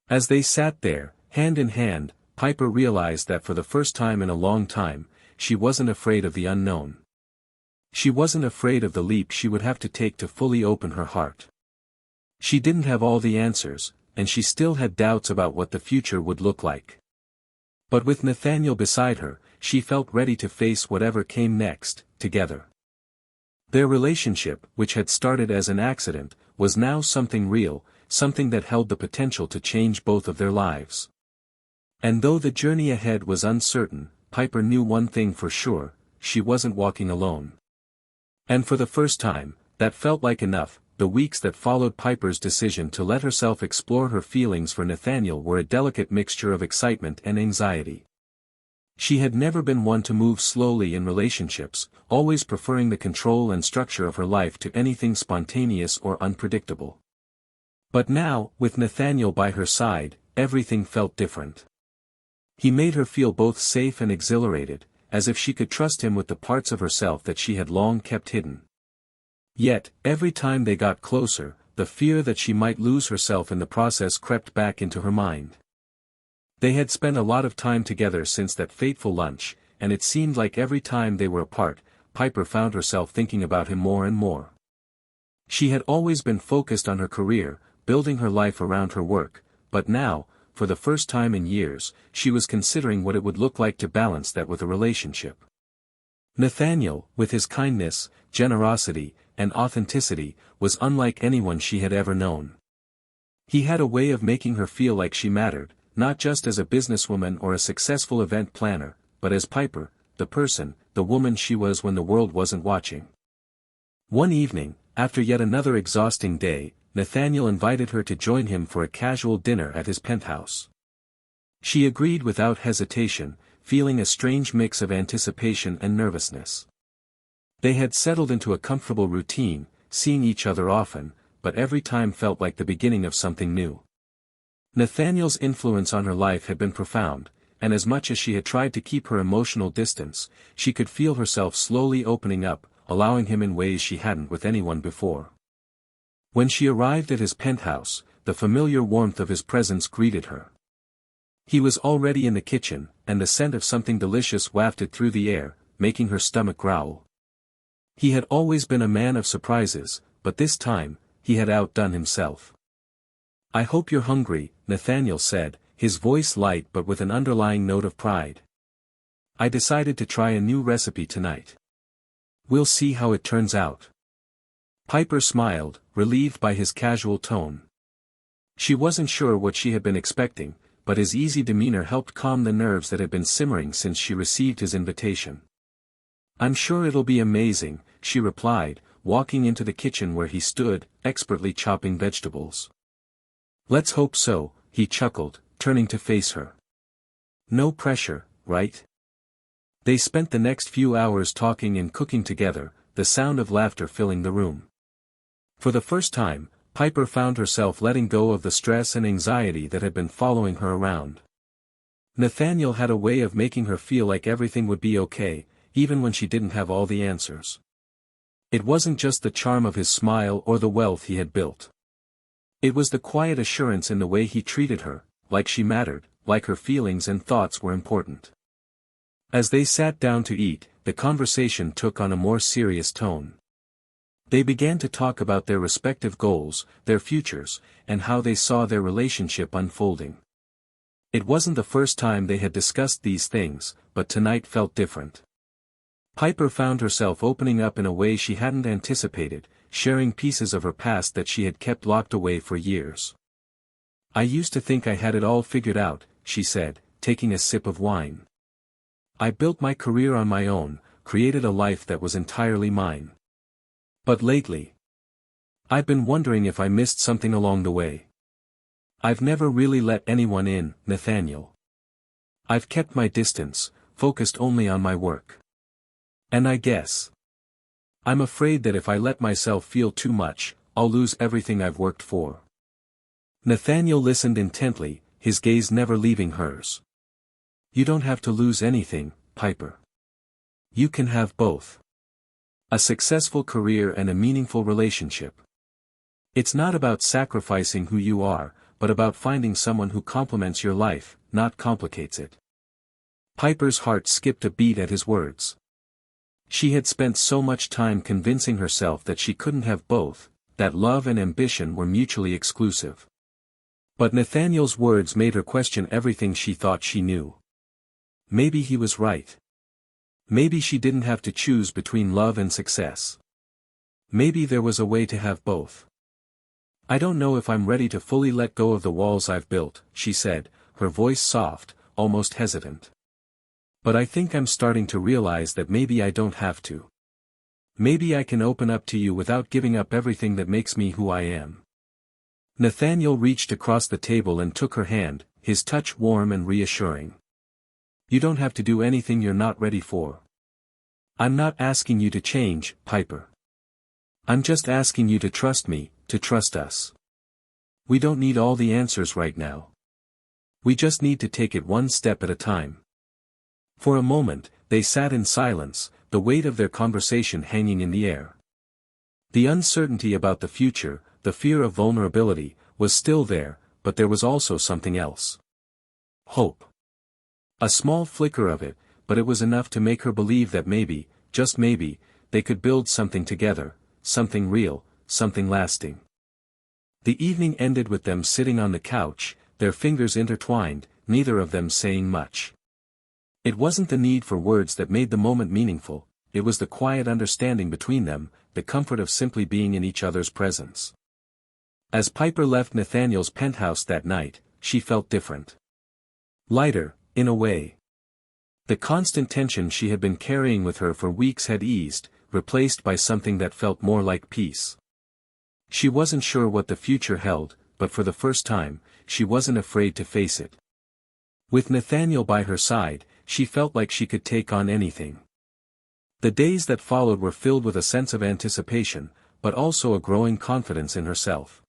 As they sat there, hand in hand, Piper realized that for the first time in a long time, she wasn't afraid of the unknown. She wasn't afraid of the leap she would have to take to fully open her heart. She didn't have all the answers, and she still had doubts about what the future would look like. But with Nathaniel beside her, she felt ready to face whatever came next, together. Their relationship, which had started as an accident, was now something real, something that held the potential to change both of their lives. And though the journey ahead was uncertain, Piper knew one thing for sure, she wasn't walking alone. And for the first time, that felt like enough. The weeks that followed Piper's decision to let herself explore her feelings for Nathaniel were a delicate mixture of excitement and anxiety. She had never been one to move slowly in relationships, always preferring the control and structure of her life to anything spontaneous or unpredictable. But now, with Nathaniel by her side, everything felt different. He made her feel both safe and exhilarated, as if she could trust him with the parts of herself that she had long kept hidden. Yet, every time they got closer, the fear that she might lose herself in the process crept back into her mind. They had spent a lot of time together since that fateful lunch, and it seemed like every time they were apart, Piper found herself thinking about him more and more. She had always been focused on her career, building her life around her work, but now, for the first time in years, she was considering what it would look like to balance that with a relationship. Nathaniel, with his kindness, generosity, and authenticity, was unlike anyone she had ever known. He had a way of making her feel like she mattered, not just as a businesswoman or a successful event planner, but as Piper, the person, the woman she was when the world wasn't watching. One evening, after yet another exhausting day, Nathaniel invited her to join him for a casual dinner at his penthouse. She agreed without hesitation, feeling a strange mix of anticipation and nervousness. They had settled into a comfortable routine, seeing each other often, but every time felt like the beginning of something new. Nathaniel's influence on her life had been profound, and as much as she had tried to keep her emotional distance, she could feel herself slowly opening up, allowing him in ways she hadn't with anyone before. When she arrived at his penthouse, the familiar warmth of his presence greeted her. He was already in the kitchen, and the scent of something delicious wafted through the air, making her stomach growl. He had always been a man of surprises, but this time, he had outdone himself. I hope you're hungry, Nathaniel said, his voice light but with an underlying note of pride. I decided to try a new recipe tonight. We'll see how it turns out. Piper smiled, relieved by his casual tone. She wasn't sure what she had been expecting, but his easy demeanor helped calm the nerves that had been simmering since she received his invitation. I'm sure it'll be amazing, she replied, walking into the kitchen where he stood, expertly chopping vegetables. Let's hope so, he chuckled, turning to face her. No pressure, right? They spent the next few hours talking and cooking together, the sound of laughter filling the room. For the first time, Piper found herself letting go of the stress and anxiety that had been following her around. Nathaniel had a way of making her feel like everything would be okay, even when she didn't have all the answers. It wasn't just the charm of his smile or the wealth he had built. It was the quiet assurance in the way he treated her, like she mattered, like her feelings and thoughts were important. As they sat down to eat, the conversation took on a more serious tone. They began to talk about their respective goals, their futures, and how they saw their relationship unfolding. It wasn't the first time they had discussed these things, but tonight felt different. Piper found herself opening up in a way she hadn't anticipated, sharing pieces of her past that she had kept locked away for years. "I used to think I had it all figured out," she said, taking a sip of wine. "I built my career on my own, created a life that was entirely mine. But lately, I've been wondering if I missed something along the way. I've never really let anyone in, Nathaniel. I've kept my distance, focused only on my work. And I guess I'm afraid that if I let myself feel too much, I'll lose everything I've worked for." Nathaniel listened intently, his gaze never leaving hers. "You don't have to lose anything, Piper. You can have both. A successful career and a meaningful relationship. It's not about sacrificing who you are, but about finding someone who complements your life, not complicates it." Piper's heart skipped a beat at his words. She had spent so much time convincing herself that she couldn't have both, that love and ambition were mutually exclusive. But Nathaniel's words made her question everything she thought she knew. Maybe he was right. Maybe she didn't have to choose between love and success. Maybe there was a way to have both. "I don't know if I'm ready to fully let go of the walls I've built," she said, her voice soft, almost hesitant. "But I think I'm starting to realize that maybe I don't have to. Maybe I can open up to you without giving up everything that makes me who I am." Nathaniel reached across the table and took her hand, his touch warm and reassuring. "You don't have to do anything you're not ready for. I'm not asking you to change, Piper. I'm just asking you to trust me, to trust us. We don't need all the answers right now. We just need to take it one step at a time." For a moment, they sat in silence, the weight of their conversation hanging in the air. The uncertainty about the future, the fear of vulnerability, was still there, but there was also something else. Hope. A small flicker of it, but it was enough to make her believe that maybe, just maybe, they could build something together, something real, something lasting. The evening ended with them sitting on the couch, their fingers intertwined, neither of them saying much. It wasn't the need for words that made the moment meaningful, it was the quiet understanding between them, the comfort of simply being in each other's presence. As Piper left Nathaniel's penthouse that night, she felt different. Lighter, in a way. The constant tension she had been carrying with her for weeks had eased, replaced by something that felt more like peace. She wasn't sure what the future held, but for the first time, she wasn't afraid to face it. With Nathaniel by her side, she felt like she could take on anything. The days that followed were filled with a sense of anticipation, but also a growing confidence in herself.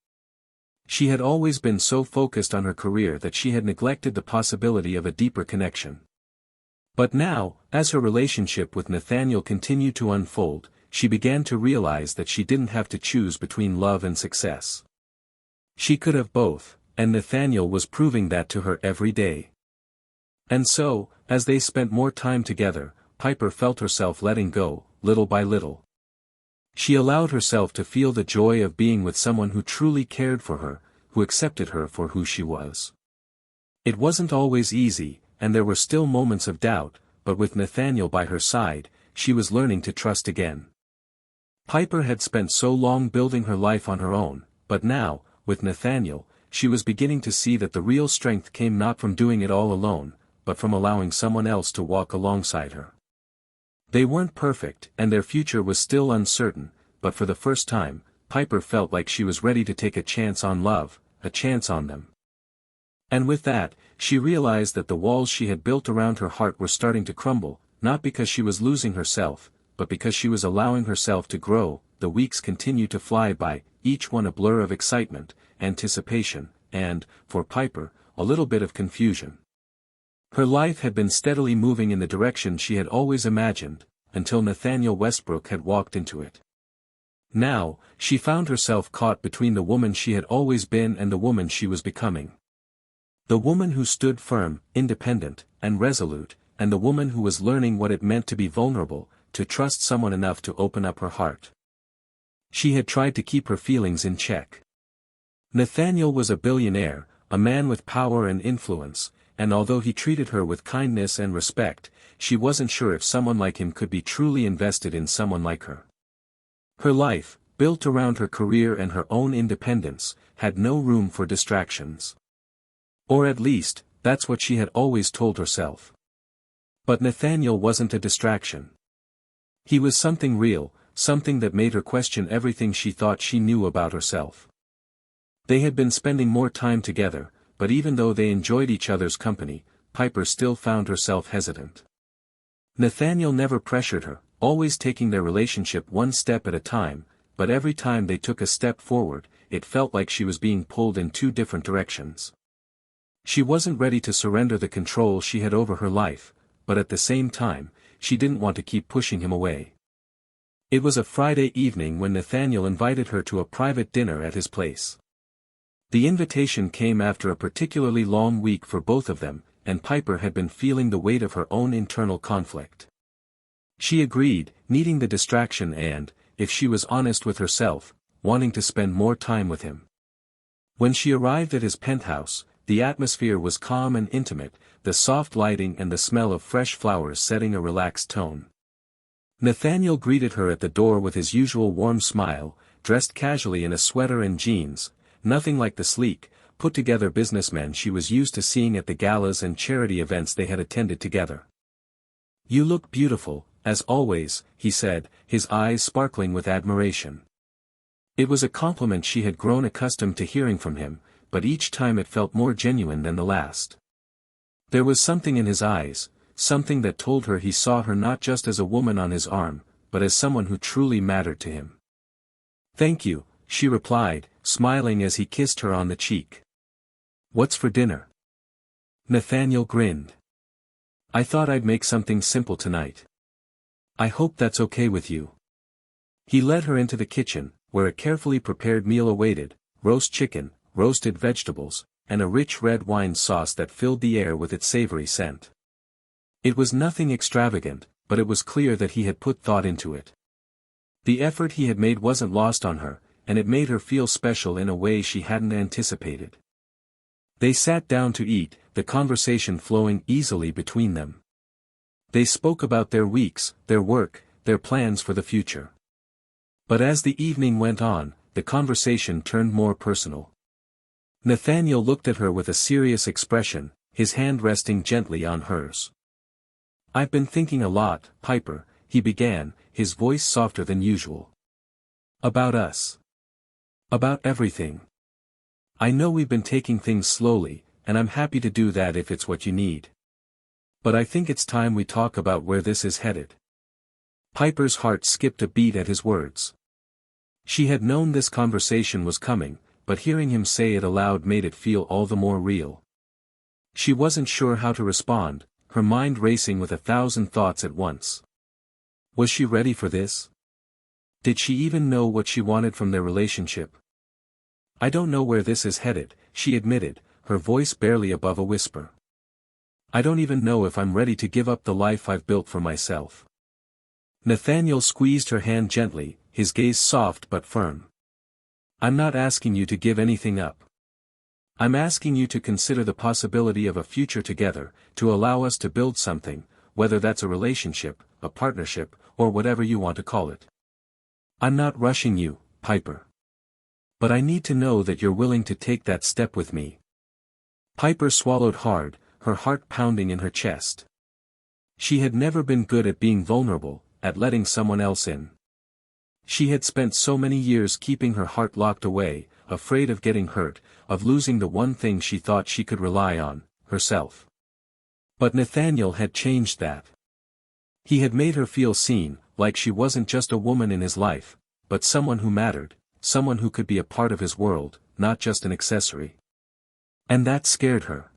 She had always been so focused on her career that she had neglected the possibility of a deeper connection. But now, as her relationship with Nathaniel continued to unfold, she began to realize that she didn't have to choose between love and success. She could have both, and Nathaniel was proving that to her every day. And so, as they spent more time together, Piper felt herself letting go, little by little. She allowed herself to feel the joy of being with someone who truly cared for her, who accepted her for who she was. It wasn't always easy, and there were still moments of doubt, but with Nathaniel by her side, she was learning to trust again. Piper had spent so long building her life on her own, but now, with Nathaniel, she was beginning to see that the real strength came not from doing it all alone, but from allowing someone else to walk alongside her. They weren't perfect, and their future was still uncertain, but for the first time, Piper felt like she was ready to take a chance on love, a chance on them. And with that, she realized that the walls she had built around her heart were starting to crumble, not because she was losing herself, but because she was allowing herself to grow. The weeks continued to fly by, each one a blur of excitement, anticipation, and, for Piper, a little bit of confusion. Her life had been steadily moving in the direction she had always imagined, until Nathaniel Westbrook had walked into it. Now, she found herself caught between the woman she had always been and the woman she was becoming. The woman who stood firm, independent, and resolute, and the woman who was learning what it meant to be vulnerable, to trust someone enough to open up her heart. She had tried to keep her feelings in check. Nathaniel was a billionaire, a man with power and influence, and although he treated her with kindness and respect, she wasn't sure if someone like him could be truly invested in someone like her. Her life, built around her career and her own independence, had no room for distractions. Or at least, that's what she had always told herself. But Nathaniel wasn't a distraction. He was something real, something that made her question everything she thought she knew about herself. They had been spending more time together, but even though they enjoyed each other's company, Piper still found herself hesitant. Nathaniel never pressured her, always taking their relationship one step at a time, but every time they took a step forward, it felt like she was being pulled in two different directions. She wasn't ready to surrender the control she had over her life, but at the same time, she didn't want to keep pushing him away. It was a Friday evening when Nathaniel invited her to a private dinner at his place. The invitation came after a particularly long week for both of them, and Piper had been feeling the weight of her own internal conflict. She agreed, needing the distraction and, if she was honest with herself, wanting to spend more time with him. When she arrived at his penthouse, the atmosphere was calm and intimate, the soft lighting and the smell of fresh flowers setting a relaxed tone. Nathaniel greeted her at the door with his usual warm smile, dressed casually in a sweater and jeans, nothing like the sleek, put-together businessman she was used to seeing at the galas and charity events they had attended together. "You look beautiful, as always," he said, his eyes sparkling with admiration. It was a compliment she had grown accustomed to hearing from him, but each time it felt more genuine than the last. There was something in his eyes, something that told her he saw her not just as a woman on his arm, but as someone who truly mattered to him. "Thank you," she replied, smiling as he kissed her on the cheek. "What's for dinner?" Nathaniel grinned. "I thought I'd make something simple tonight. I hope that's okay with you." He led her into the kitchen, where a carefully prepared meal awaited, roast chicken, roasted vegetables, and a rich red wine sauce that filled the air with its savory scent. It was nothing extravagant, but it was clear that he had put thought into it. The effort he had made wasn't lost on her, and it made her feel special in a way she hadn't anticipated. They sat down to eat, the conversation flowing easily between them. They spoke about their weeks, their work, their plans for the future. But as the evening went on, the conversation turned more personal. Nathaniel looked at her with a serious expression, his hand resting gently on hers. "I've been thinking a lot, Piper," he began, his voice softer than usual. "About us. About everything. I know we've been taking things slowly, and I'm happy to do that if it's what you need. But I think it's time we talk about where this is headed." Piper's heart skipped a beat at his words. She had known this conversation was coming, but hearing him say it aloud made it feel all the more real. She wasn't sure how to respond, her mind racing with 1,000 thoughts at once. Was she ready for this? Did she even know what she wanted from their relationship? "I don't know where this is headed," she admitted, her voice barely above a whisper. "I don't even know if I'm ready to give up the life I've built for myself." Nathaniel squeezed her hand gently, his gaze soft but firm. "I'm not asking you to give anything up. I'm asking you to consider the possibility of a future together, to allow us to build something, whether that's a relationship, a partnership, or whatever you want to call it. I'm not rushing you, Piper. But I need to know that you're willing to take that step with me." Piper swallowed hard, her heart pounding in her chest. She had never been good at being vulnerable, at letting someone else in. She had spent so many years keeping her heart locked away, afraid of getting hurt, of losing the one thing she thought she could rely on, herself. But Nathaniel had changed that. He had made her feel seen, like she wasn't just a woman in his life, but someone who mattered, someone who could be a part of his world, not just an accessory. And that scared her.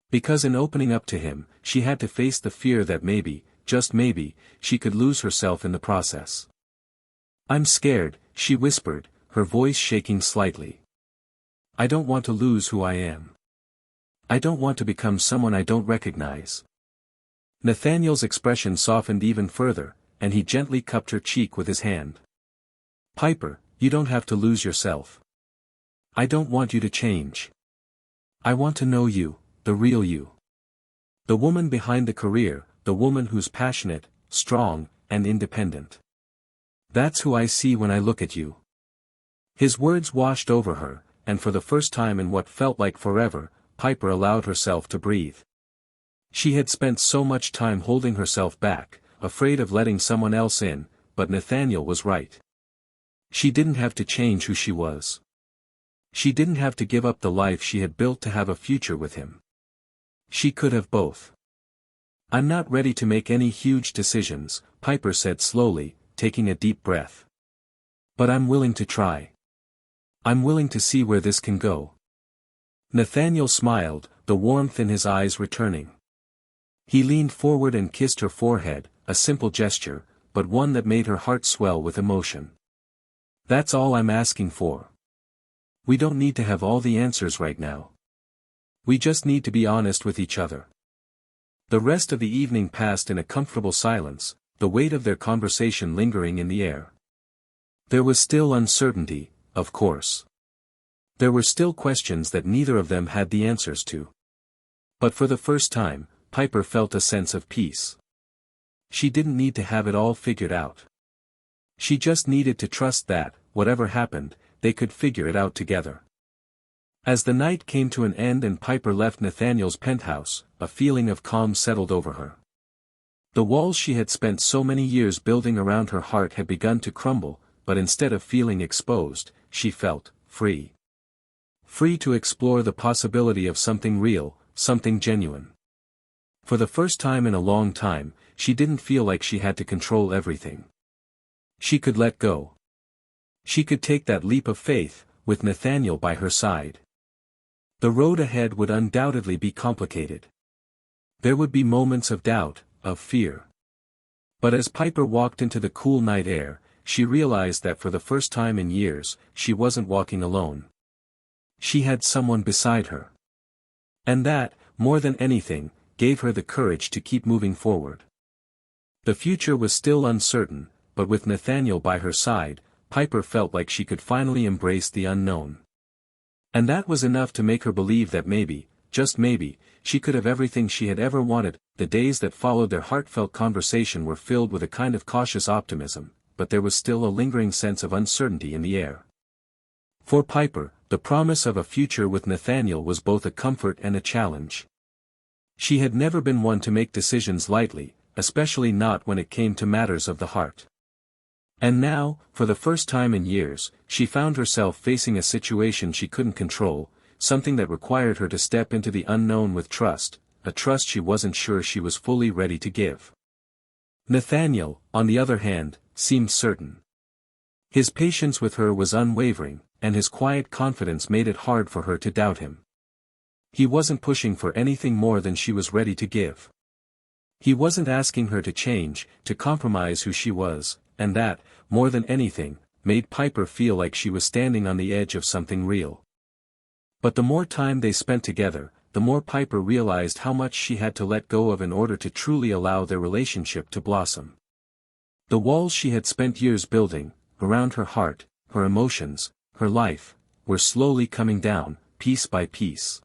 Because in opening up to him, she had to face the fear that maybe, just maybe, she could lose herself in the process. "I'm scared," she whispered, her voice shaking slightly. "I don't want to lose who I am. I don't want to become someone I don't recognize." Nathaniel's expression softened even further, and he gently cupped her cheek with his hand. "Piper, you don't have to lose yourself. I don't want you to change. I want to know you, the real you. The woman behind the career, the woman who's passionate, strong, and independent. That's who I see when I look at you." His words washed over her, and for the first time in what felt like forever, Piper allowed herself to breathe. She had spent so much time holding herself back, afraid of letting someone else in, but Nathaniel was right. She didn't have to change who she was. She didn't have to give up the life she had built to have a future with him. She could have both. "I'm not ready to make any huge decisions," Piper said slowly, taking a deep breath. "But I'm willing to try. I'm willing to see where this can go." Nathaniel smiled, the warmth in his eyes returning. He leaned forward and kissed her forehead, a simple gesture, but one that made her heart swell with emotion. "That's all I'm asking for. We don't need to have all the answers right now. We just need to be honest with each other." The rest of the evening passed in a comfortable silence, the weight of their conversation lingering in the air. There was still uncertainty, of course. There were still questions that neither of them had the answers to. But for the first time, Piper felt a sense of peace. She didn't need to have it all figured out. She just needed to trust that, whatever happened, they could figure it out together. As the night came to an end and Piper left Nathaniel's penthouse, a feeling of calm settled over her. The walls she had spent so many years building around her heart had begun to crumble, but instead of feeling exposed, she felt free. Free to explore the possibility of something real, something genuine. For the first time in a long time, she didn't feel like she had to control everything. She could let go. She could take that leap of faith, with Nathaniel by her side. The road ahead would undoubtedly be complicated. There would be moments of doubt, of fear. But as Piper walked into the cool night air, she realized that for the first time in years, she wasn't walking alone. She had someone beside her. And that, more than anything, gave her the courage to keep moving forward. The future was still uncertain, but with Nathaniel by her side, Piper felt like she could finally embrace the unknown. And that was enough to make her believe that maybe, just maybe, she could have everything she had ever wanted. The days that followed their heartfelt conversation were filled with a kind of cautious optimism, but there was still a lingering sense of uncertainty in the air. For Piper, the promise of a future with Nathaniel was both a comfort and a challenge. She had never been one to make decisions lightly, especially not when it came to matters of the heart. And now, for the first time in years, she found herself facing a situation she couldn't control, something that required her to step into the unknown with trust, a trust she wasn't sure she was fully ready to give. Nathaniel, on the other hand, seemed certain. His patience with her was unwavering, and his quiet confidence made it hard for her to doubt him. He wasn't pushing for anything more than she was ready to give. He wasn't asking her to change, to compromise who she was, and that, more than anything, made Piper feel like she was standing on the edge of something real. But the more time they spent together, the more Piper realized how much she had to let go of in order to truly allow their relationship to blossom. The walls she had spent years building, around her heart, her emotions, her life, were slowly coming down, piece by piece.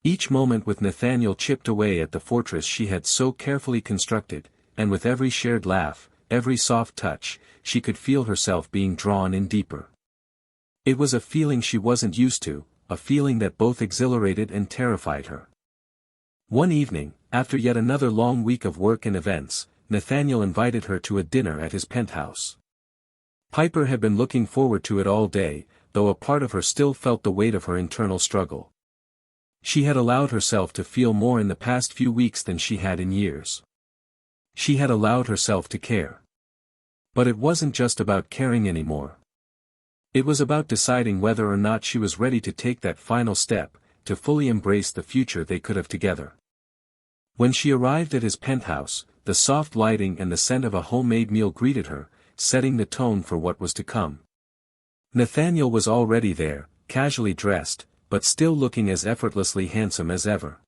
Each moment with Nathaniel chipped away at the fortress she had so carefully constructed, and with every shared laugh, every soft touch, she could feel herself being drawn in deeper. It was a feeling she wasn't used to, a feeling that both exhilarated and terrified her. One evening, after yet another long week of work and events, Nathaniel invited her to a dinner at his penthouse. Piper had been looking forward to it all day, though a part of her still felt the weight of her internal struggle. She had allowed herself to feel more in the past few weeks than she had in years. She had allowed herself to care. But it wasn't just about caring anymore. It was about deciding whether or not she was ready to take that final step, to fully embrace the future they could have together. When she arrived at his penthouse, the soft lighting and the scent of a homemade meal greeted her, setting the tone for what was to come. Nathaniel was already there, casually dressed, but still looking as effortlessly handsome as ever.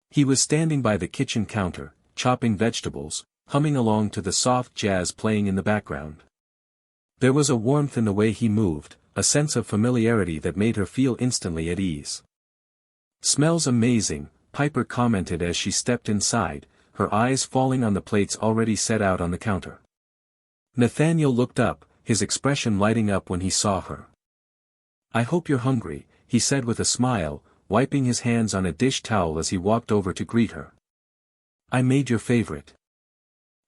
He was standing by the kitchen counter, chopping vegetables, humming along to the soft jazz playing in the background. There was a warmth in the way he moved, a sense of familiarity that made her feel instantly at ease. "Smells amazing," Piper commented as she stepped inside, her eyes falling on the plates already set out on the counter. Nathaniel looked up, his expression lighting up when he saw her. "I hope you're hungry," he said with a smile, wiping his hands on a dish towel as he walked over to greet her. "I made your favorite."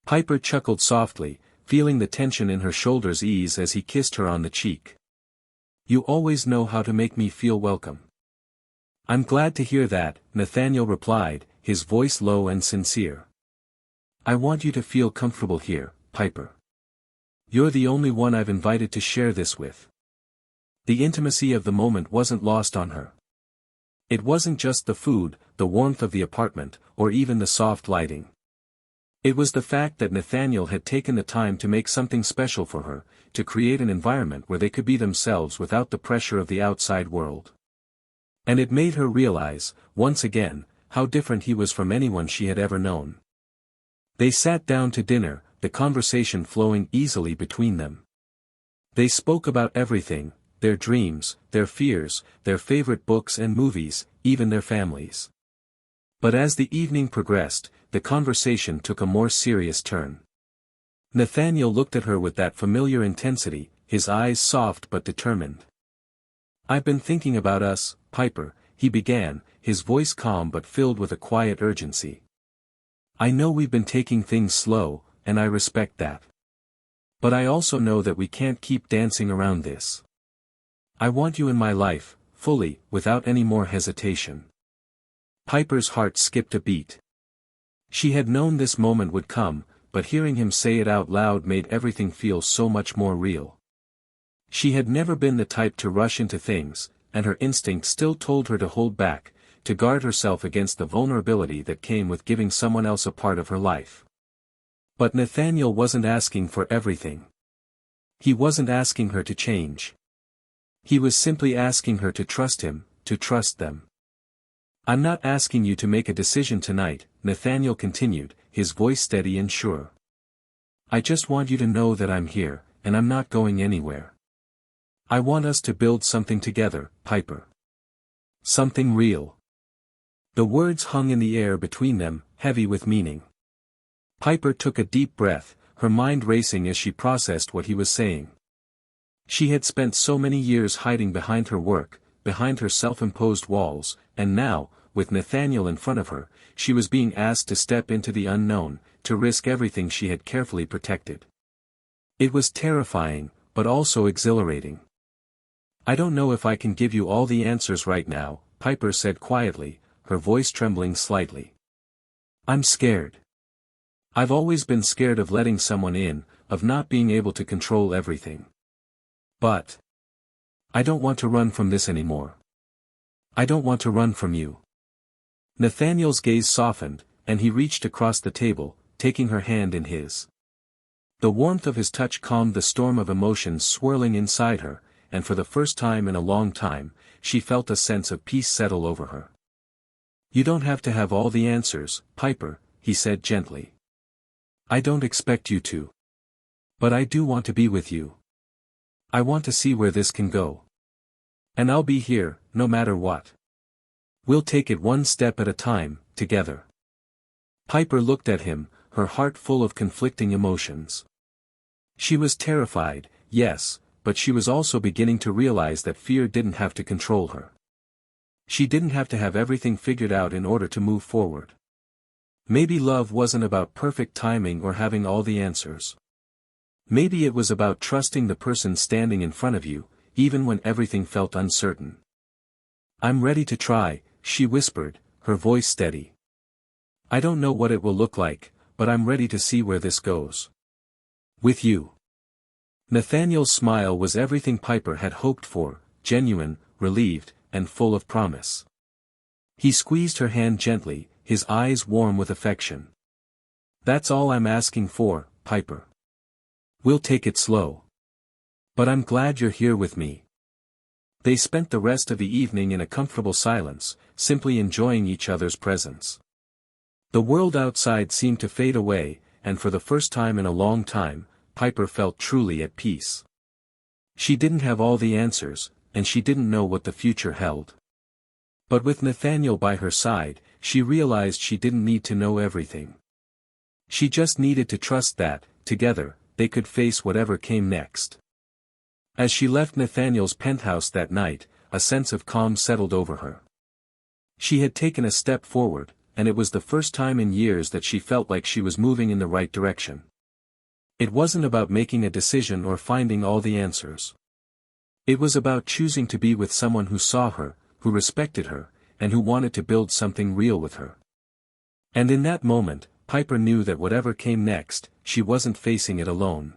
Piper chuckled softly, feeling the tension in her shoulders ease as he kissed her on the cheek. "You always know how to make me feel welcome." "I'm glad to hear that," Nathaniel replied, his voice low and sincere. "I want you to feel comfortable here, Piper. You're the only one I've invited to share this with." The intimacy of the moment wasn't lost on her. It wasn't just the food, the warmth of the apartment, or even the soft lighting. It was the fact that Nathaniel had taken the time to make something special for her, to create an environment where they could be themselves without the pressure of the outside world. And it made her realize, once again, how different he was from anyone she had ever known. They sat down to dinner, the conversation flowing easily between them. They spoke about everything, their dreams, their fears, their favorite books and movies, even their families. But as the evening progressed, the conversation took a more serious turn. Nathaniel looked at her with that familiar intensity, his eyes soft but determined. "I've been thinking about us, Piper," he began, his voice calm but filled with a quiet urgency. "I know we've been taking things slow, and I respect that. But I also know that we can't keep dancing around this. I want you in my life, fully, without any more hesitation." Piper's heart skipped a beat. She had known this moment would come, but hearing him say it out loud made everything feel so much more real. She had never been the type to rush into things, and her instinct still told her to hold back, to guard herself against the vulnerability that came with giving someone else a part of her life. But Nathaniel wasn't asking for everything. He wasn't asking her to change. He was simply asking her to trust him, to trust them. "I'm not asking you to make a decision tonight," Nathaniel continued, his voice steady and sure. "I just want you to know that I'm here, and I'm not going anywhere. I want us to build something together, Piper. Something real." The words hung in the air between them, heavy with meaning. Piper took a deep breath, her mind racing as she processed what he was saying. She had spent so many years hiding behind her work, behind her self-imposed walls, and now, with Nathaniel in front of her, she was being asked to step into the unknown, to risk everything she had carefully protected. It was terrifying, but also exhilarating. "I don't know if I can give you all the answers right now," Piper said quietly, her voice trembling slightly. "I'm scared. I've always been scared of letting someone in, of not being able to control everything. But I don't want to run from this anymore. I don't want to run from you." Nathaniel's gaze softened, and he reached across the table, taking her hand in his. The warmth of his touch calmed the storm of emotions swirling inside her, and for the first time in a long time, she felt a sense of peace settle over her. "You don't have to have all the answers, Piper," he said gently. "I don't expect you to. But I do want to be with you. I want to see where this can go. And I'll be here, no matter what. We'll take it one step at a time, together." Piper looked at him, her heart full of conflicting emotions. She was terrified, yes, but she was also beginning to realize that fear didn't have to control her. She didn't have to have everything figured out in order to move forward. Maybe love wasn't about perfect timing or having all the answers. Maybe it was about trusting the person standing in front of you, even when everything felt uncertain. "I'm ready to try," she whispered, her voice steady. "I don't know what it will look like, but I'm ready to see where this goes. With you." Nathaniel's smile was everything Piper had hoped for, genuine, relieved, and full of promise. He squeezed her hand gently, his eyes warm with affection. "That's all I'm asking for, Piper. We'll take it slow. But I'm glad you're here with me." They spent the rest of the evening in a comfortable silence, simply enjoying each other's presence. The world outside seemed to fade away, and for the first time in a long time, Piper felt truly at peace. She didn't have all the answers, and she didn't know what the future held. But with Nathaniel by her side, she realized she didn't need to know everything. She just needed to trust that, together, they could face whatever came next. As she left Nathaniel's penthouse that night, a sense of calm settled over her. She had taken a step forward, and it was the first time in years that she felt like she was moving in the right direction. It wasn't about making a decision or finding all the answers. It was about choosing to be with someone who saw her, who respected her, and who wanted to build something real with her. And in that moment, Piper knew that whatever came next, she wasn't facing it alone.